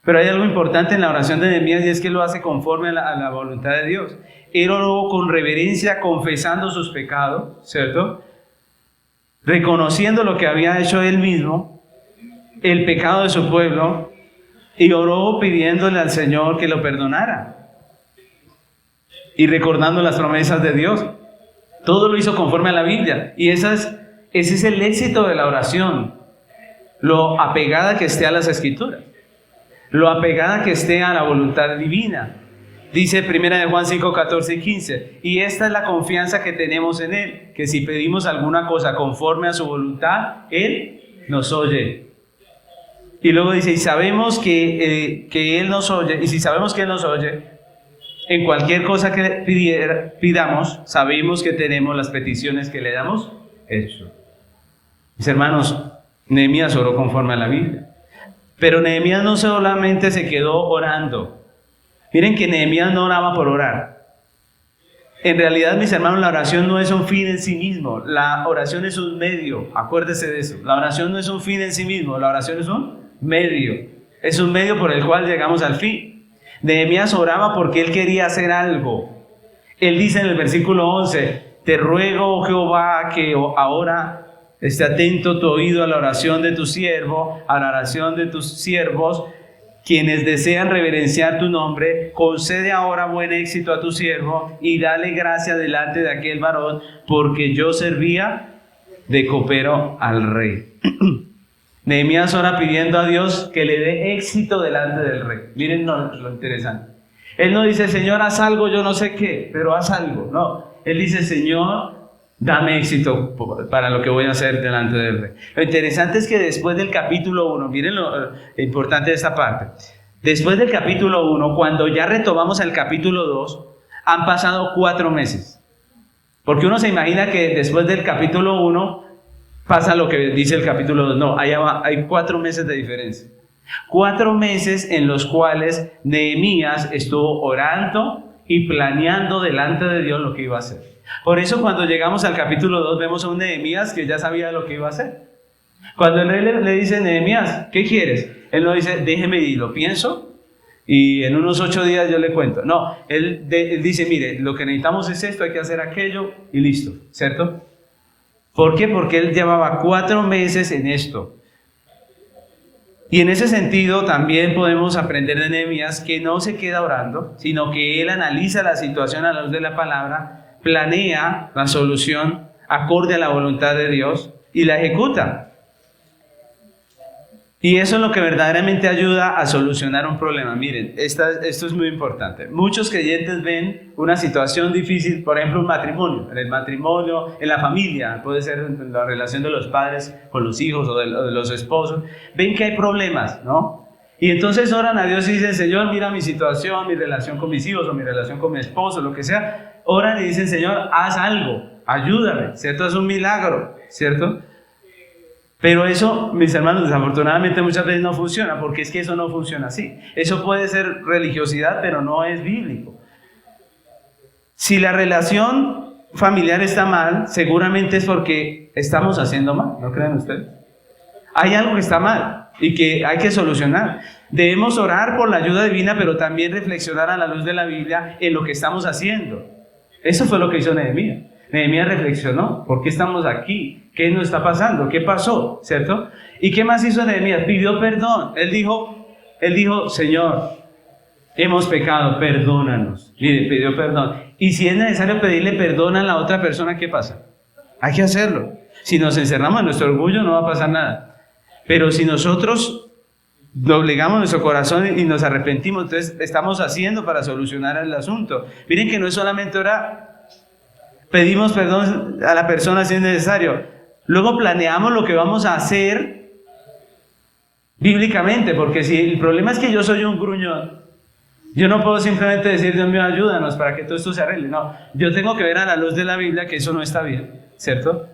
Pero hay algo importante en la oración de Nehemías y es que lo hace conforme a la voluntad de Dios. Él oró con reverencia, confesando sus pecados, ¿cierto? Reconociendo lo que había hecho él mismo, el pecado de su pueblo, y oró pidiéndole al Señor que lo perdonara. Y recordando las promesas de Dios. Todo lo hizo conforme a la Biblia. Y ese es el éxito de la oración. Lo apegada que esté a las Escrituras. Lo apegada que esté a la voluntad divina. Dice 1 Juan 5, 14 y 15. Y esta es la confianza que tenemos en Él. Que si pedimos alguna cosa conforme a su voluntad, Él nos oye. Y luego dice, y sabemos que Él nos oye. Y si sabemos que Él nos oye, en cualquier cosa que pidamos, sabemos que tenemos las peticiones que le damos hecho. Mis hermanos, Nehemías oró conforme a la Biblia. Pero Nehemías no solamente se quedó orando. Miren que Nehemías no oraba por orar. En realidad, mis hermanos, la oración no es un fin en sí mismo. La oración es un medio. Acuérdese de eso. La oración no es un fin en sí mismo. La oración es un medio. Es un medio por el cual llegamos al fin. Nehemías oraba porque él quería hacer algo. Él dice en el versículo 11, te ruego, oh Jehová, que ahora esté atento tu oído a la oración de tu siervo, a la oración de tus siervos, quienes desean reverenciar tu nombre. Concede ahora buen éxito a tu siervo y dale gracia delante de aquel varón, porque yo servía de copero al rey. Nehemías ora pidiendo a Dios que le dé éxito delante del rey. Miren lo interesante. Él no dice, Señor, haz algo, yo no sé qué, pero haz algo. No, Él dice, Señor, dame éxito para lo que voy a hacer delante del Rey. Lo interesante es que después del capítulo 1, miren lo importante de esta parte. Después del capítulo 1, cuando ya retomamos el capítulo 2, han pasado 4 meses. Porque uno se imagina que después del capítulo 1 pasa lo que dice el capítulo 2. No, hay 4 meses de diferencia. 4 meses en los cuales Nehemías estuvo orando y planeando delante de Dios lo que iba a hacer. Por eso cuando llegamos al capítulo 2 vemos a un Nehemías que ya sabía lo que iba a hacer. Cuando el rey le dice, Nehemías, ¿qué quieres? Él no dice, déjeme y lo pienso y en unos 8 días yo le cuento. No, él dice, mire, lo que necesitamos es esto, hay que hacer aquello y listo, ¿cierto? ¿Por qué? Porque él llevaba 4 meses en esto. Y en ese sentido también podemos aprender de Nehemías que no se queda orando, sino que él analiza la situación a la luz de la palabra, planea la solución acorde a la voluntad de Dios y la ejecuta. Y eso es lo que verdaderamente ayuda a solucionar un problema. Miren, esto es muy importante. Muchos creyentes ven una situación difícil, por ejemplo, un matrimonio. En el matrimonio, en la familia, puede ser en la relación de los padres con los hijos o de los esposos. Ven que hay problemas, ¿no? Y entonces oran a Dios y dicen, Señor, mira mi situación, mi relación con mis hijos o mi relación con mi esposo, lo que sea. Oran y dicen, Señor, haz algo, ayúdame, ¿cierto? Es un milagro, ¿cierto? Pero eso, mis hermanos, desafortunadamente muchas veces no funciona, porque es que eso no funciona así. Eso puede ser religiosidad, pero no es bíblico. Si la relación familiar está mal, seguramente es porque estamos haciendo mal, ¿no creen ustedes? Hay algo que está mal y que hay que solucionar. Debemos orar por la ayuda divina, pero también reflexionar a la luz de la Biblia en lo que estamos haciendo. Eso fue lo que hizo Nehemías. Nehemías reflexionó, ¿por qué estamos aquí? ¿Qué nos está pasando? ¿Qué pasó? ¿Cierto? ¿Y qué más hizo Nehemías? Pidió perdón. Él dijo, Señor, hemos pecado, perdónanos. Mire, pidió perdón. Y si es necesario pedirle perdón a la otra persona, ¿qué pasa? Hay que hacerlo. Si nos encerramos en nuestro orgullo, no va a pasar nada. Pero si nosotros doblegamos nuestro corazón y nos arrepentimos, entonces estamos haciendo para solucionar el asunto. Miren que no es solamente orar. Pedimos perdón a la persona si es necesario. Luego planeamos lo que vamos a hacer bíblicamente, porque si el problema es que yo soy un gruñón, yo no puedo simplemente decir, Dios mío, ayúdanos para que todo esto se arregle. No, yo tengo que ver a la luz de la Biblia que eso no está bien, ¿cierto?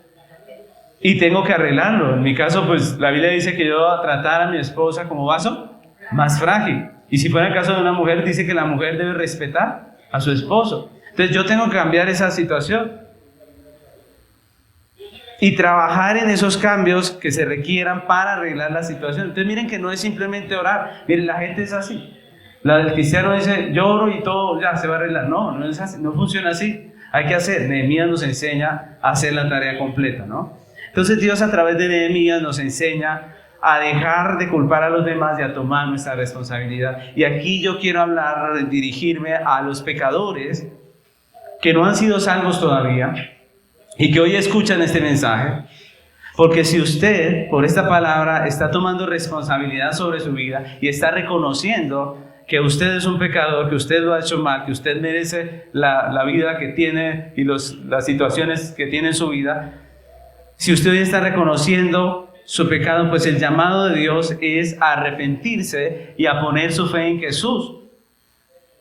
Y tengo que arreglarlo. En mi caso, pues la Biblia dice que yo debo tratar a mi esposa como vaso más frágil. Y si fuera el caso de una mujer, dice que la mujer debe respetar a su esposo. Entonces yo tengo que cambiar esa situación y trabajar en esos cambios que se requieran para arreglar la situación. Entonces miren que no es simplemente orar. Miren, la gente es así. La del cristiano dice, yo oro y todo ya se va a arreglar. No, no es así, no funciona así. Hay que hacer. Nehemías nos enseña a hacer la tarea completa, ¿no? Entonces Dios a través de Nehemías nos enseña a dejar de culpar a los demás y a tomar nuestra responsabilidad. Y aquí yo quiero hablar, dirigirme a los pecadores que no han sido salvos todavía y que hoy escuchan este mensaje, porque si usted por esta palabra está tomando responsabilidad sobre su vida y está reconociendo que usted es un pecador, que usted lo ha hecho mal, que usted merece la vida que tiene y las situaciones que tiene en su vida, si usted hoy está reconociendo su pecado, pues el llamado de Dios es a arrepentirse y a poner su fe en Jesús.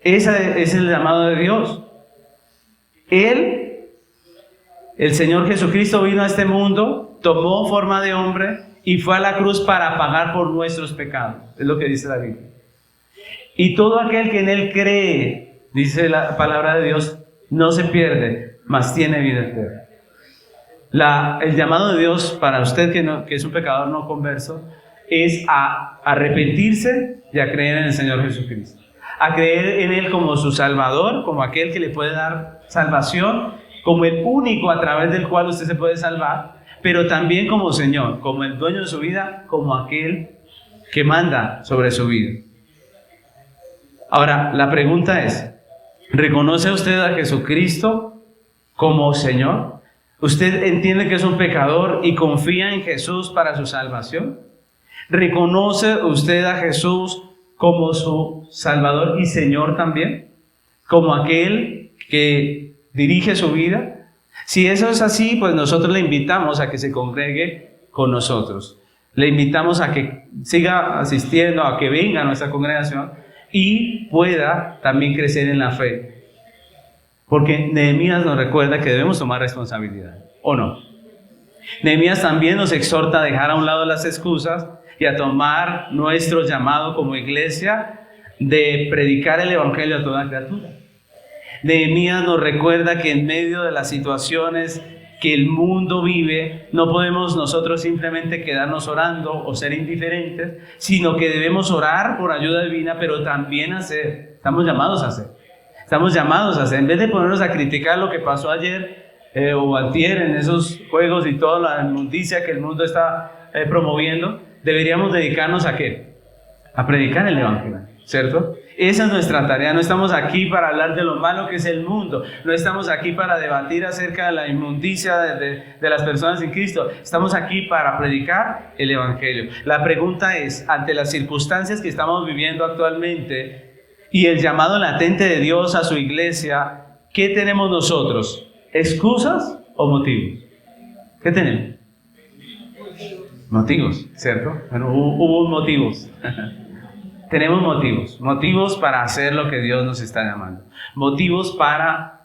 Ese es el llamado de Dios. El Señor Jesucristo vino a este mundo, tomó forma de hombre y fue a la cruz para pagar por nuestros pecados. Es lo que dice la Biblia. Y todo aquel que en Él cree, dice la palabra de Dios, no se pierde, mas tiene vida eterna. El llamado de Dios para usted que es un pecador no converso es a arrepentirse y a creer en el Señor Jesucristo. A creer en Él como su Salvador, como aquel que le puede dar salvación, como el único a través del cual usted se puede salvar, pero también como Señor, como el dueño de su vida, como aquel que manda sobre su vida. Ahora, la pregunta es, ¿reconoce usted a Jesucristo como Señor? ¿Usted entiende que es un pecador y confía en Jesús para su salvación? ¿Reconoce usted a Jesús como su Salvador y Señor también? como aquel que dirige su vida? Si eso es así, pues nosotros le invitamos a que se congregue con nosotros. Le invitamos a que siga asistiendo, a que venga a nuestra congregación y pueda también crecer en la fe. Porque Nehemías nos recuerda que debemos tomar responsabilidad, ¿o no? Nehemías también nos exhorta a dejar a un lado las excusas y a tomar nuestro llamado como iglesia de predicar el evangelio a toda criatura. Nehemías nos recuerda que en medio de las situaciones que el mundo vive, no podemos nosotros simplemente quedarnos orando o ser indiferentes, sino que debemos orar por ayuda divina, pero también hacer. Estamos llamados a hacer. Estamos llamados a hacer. En vez de ponernos a criticar lo que pasó ayer o antier en esos juegos y toda la inmundicia que el mundo está promoviendo, deberíamos dedicarnos ¿a qué? A predicar el evangelio, ¿cierto? Esa es nuestra tarea. No estamos aquí para hablar de lo malo que es el mundo. No estamos aquí para debatir acerca de la inmundicia de las personas en Cristo. Estamos aquí para predicar el evangelio. La pregunta es, ante las circunstancias que estamos viviendo actualmente y el llamado latente de Dios a su iglesia, ¿qué tenemos nosotros? ¿Excusas o motivos? ¿Qué tenemos? Motivos, ¿cierto? Bueno, hubo motivos. Tenemos motivos para hacer lo que Dios nos está llamando, motivos para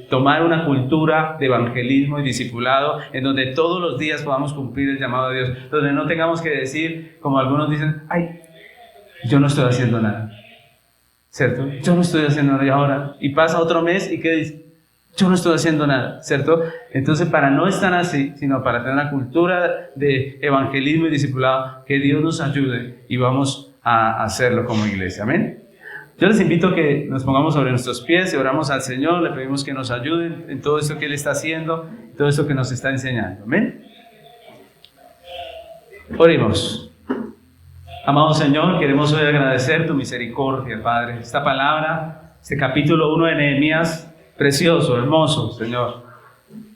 tomar una cultura de evangelismo y discipulado en donde todos los días podamos cumplir el llamado de Dios, donde no tengamos que decir, como algunos dicen, ay, yo no estoy haciendo nada, ¿cierto? Yo no estoy haciendo nada y ahora, y pasa otro mes y ¿qué dice? Yo no estoy haciendo nada, ¿cierto? Entonces, para no estar así, sino para tener una cultura de evangelismo y discipulado, que Dios nos ayude y vamos a hacerlo como iglesia, amén. Yo les invito a que nos pongamos sobre nuestros pies y oramos al Señor, le pedimos que nos ayude en todo esto que Él está haciendo, todo esto que nos está enseñando, amén. Oremos. Amado Señor, queremos hoy agradecer tu misericordia, Padre. Esta palabra, este capítulo 1 de Nehemías, precioso, hermoso, Señor,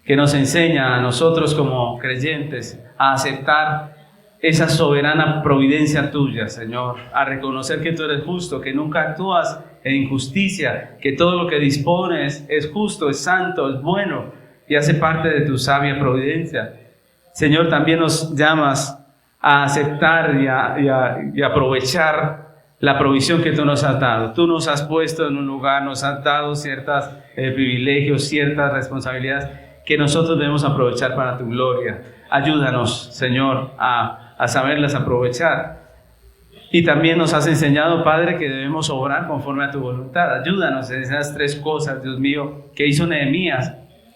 que nos enseña a nosotros como creyentes a aceptar esa soberana providencia tuya, Señor, a reconocer que tú eres justo, que nunca actúas en injusticia, que todo lo que dispones es justo, es santo, es bueno y hace parte de tu sabia providencia. Señor, también nos llamas a aceptar y a aprovechar la provisión que tú nos has dado. Tú nos has puesto en un lugar, nos has dado ciertos privilegios, ciertas responsabilidades que nosotros debemos aprovechar para tu gloria. Ayúdanos, Señor, a saberlas aprovechar. Y también nos has enseñado, Padre, que debemos obrar conforme a tu voluntad. Ayúdanos en esas tres cosas, Dios mío, que hizo Nehemías,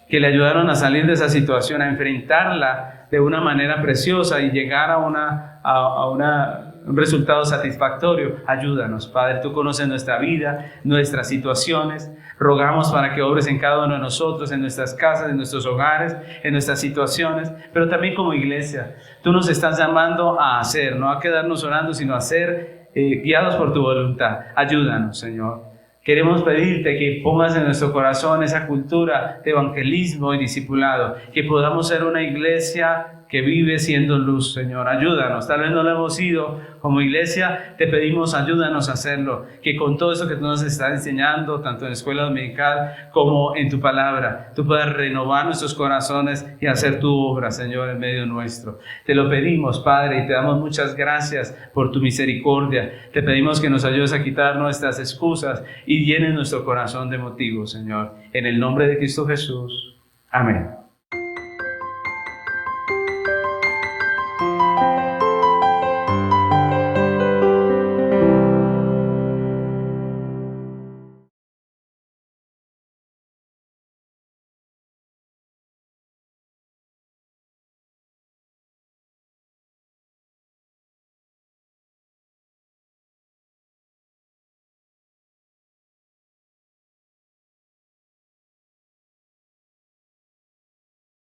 que le ayudaron a salir de esa situación, a enfrentarla de una manera preciosa y llegar a un resultado satisfactorio. Ayúdanos, Padre, tú conoces nuestra vida, nuestras situaciones. Rogamos para que obres en cada uno de nosotros, en nuestras casas, en nuestros hogares, en nuestras situaciones, pero también como iglesia. Tú nos estás llamando a hacer, no a quedarnos orando, sino a ser guiados por tu voluntad. Ayúdanos, Señor. Queremos pedirte que pongas en nuestro corazón esa cultura de evangelismo y discipulado, que podamos ser una iglesia que vive siendo luz, Señor. Ayúdanos, tal vez no lo hemos sido como iglesia, te pedimos ayúdanos a hacerlo, que con todo eso que tú nos estás enseñando, tanto en la escuela dominical como en tu palabra, tú puedas renovar nuestros corazones y hacer tu obra, Señor, en medio nuestro. Te lo pedimos, Padre, y te damos muchas gracias por tu misericordia. Te pedimos que nos ayudes a quitar nuestras excusas y llenes nuestro corazón de motivos, Señor. En el nombre de Cristo Jesús. Amén.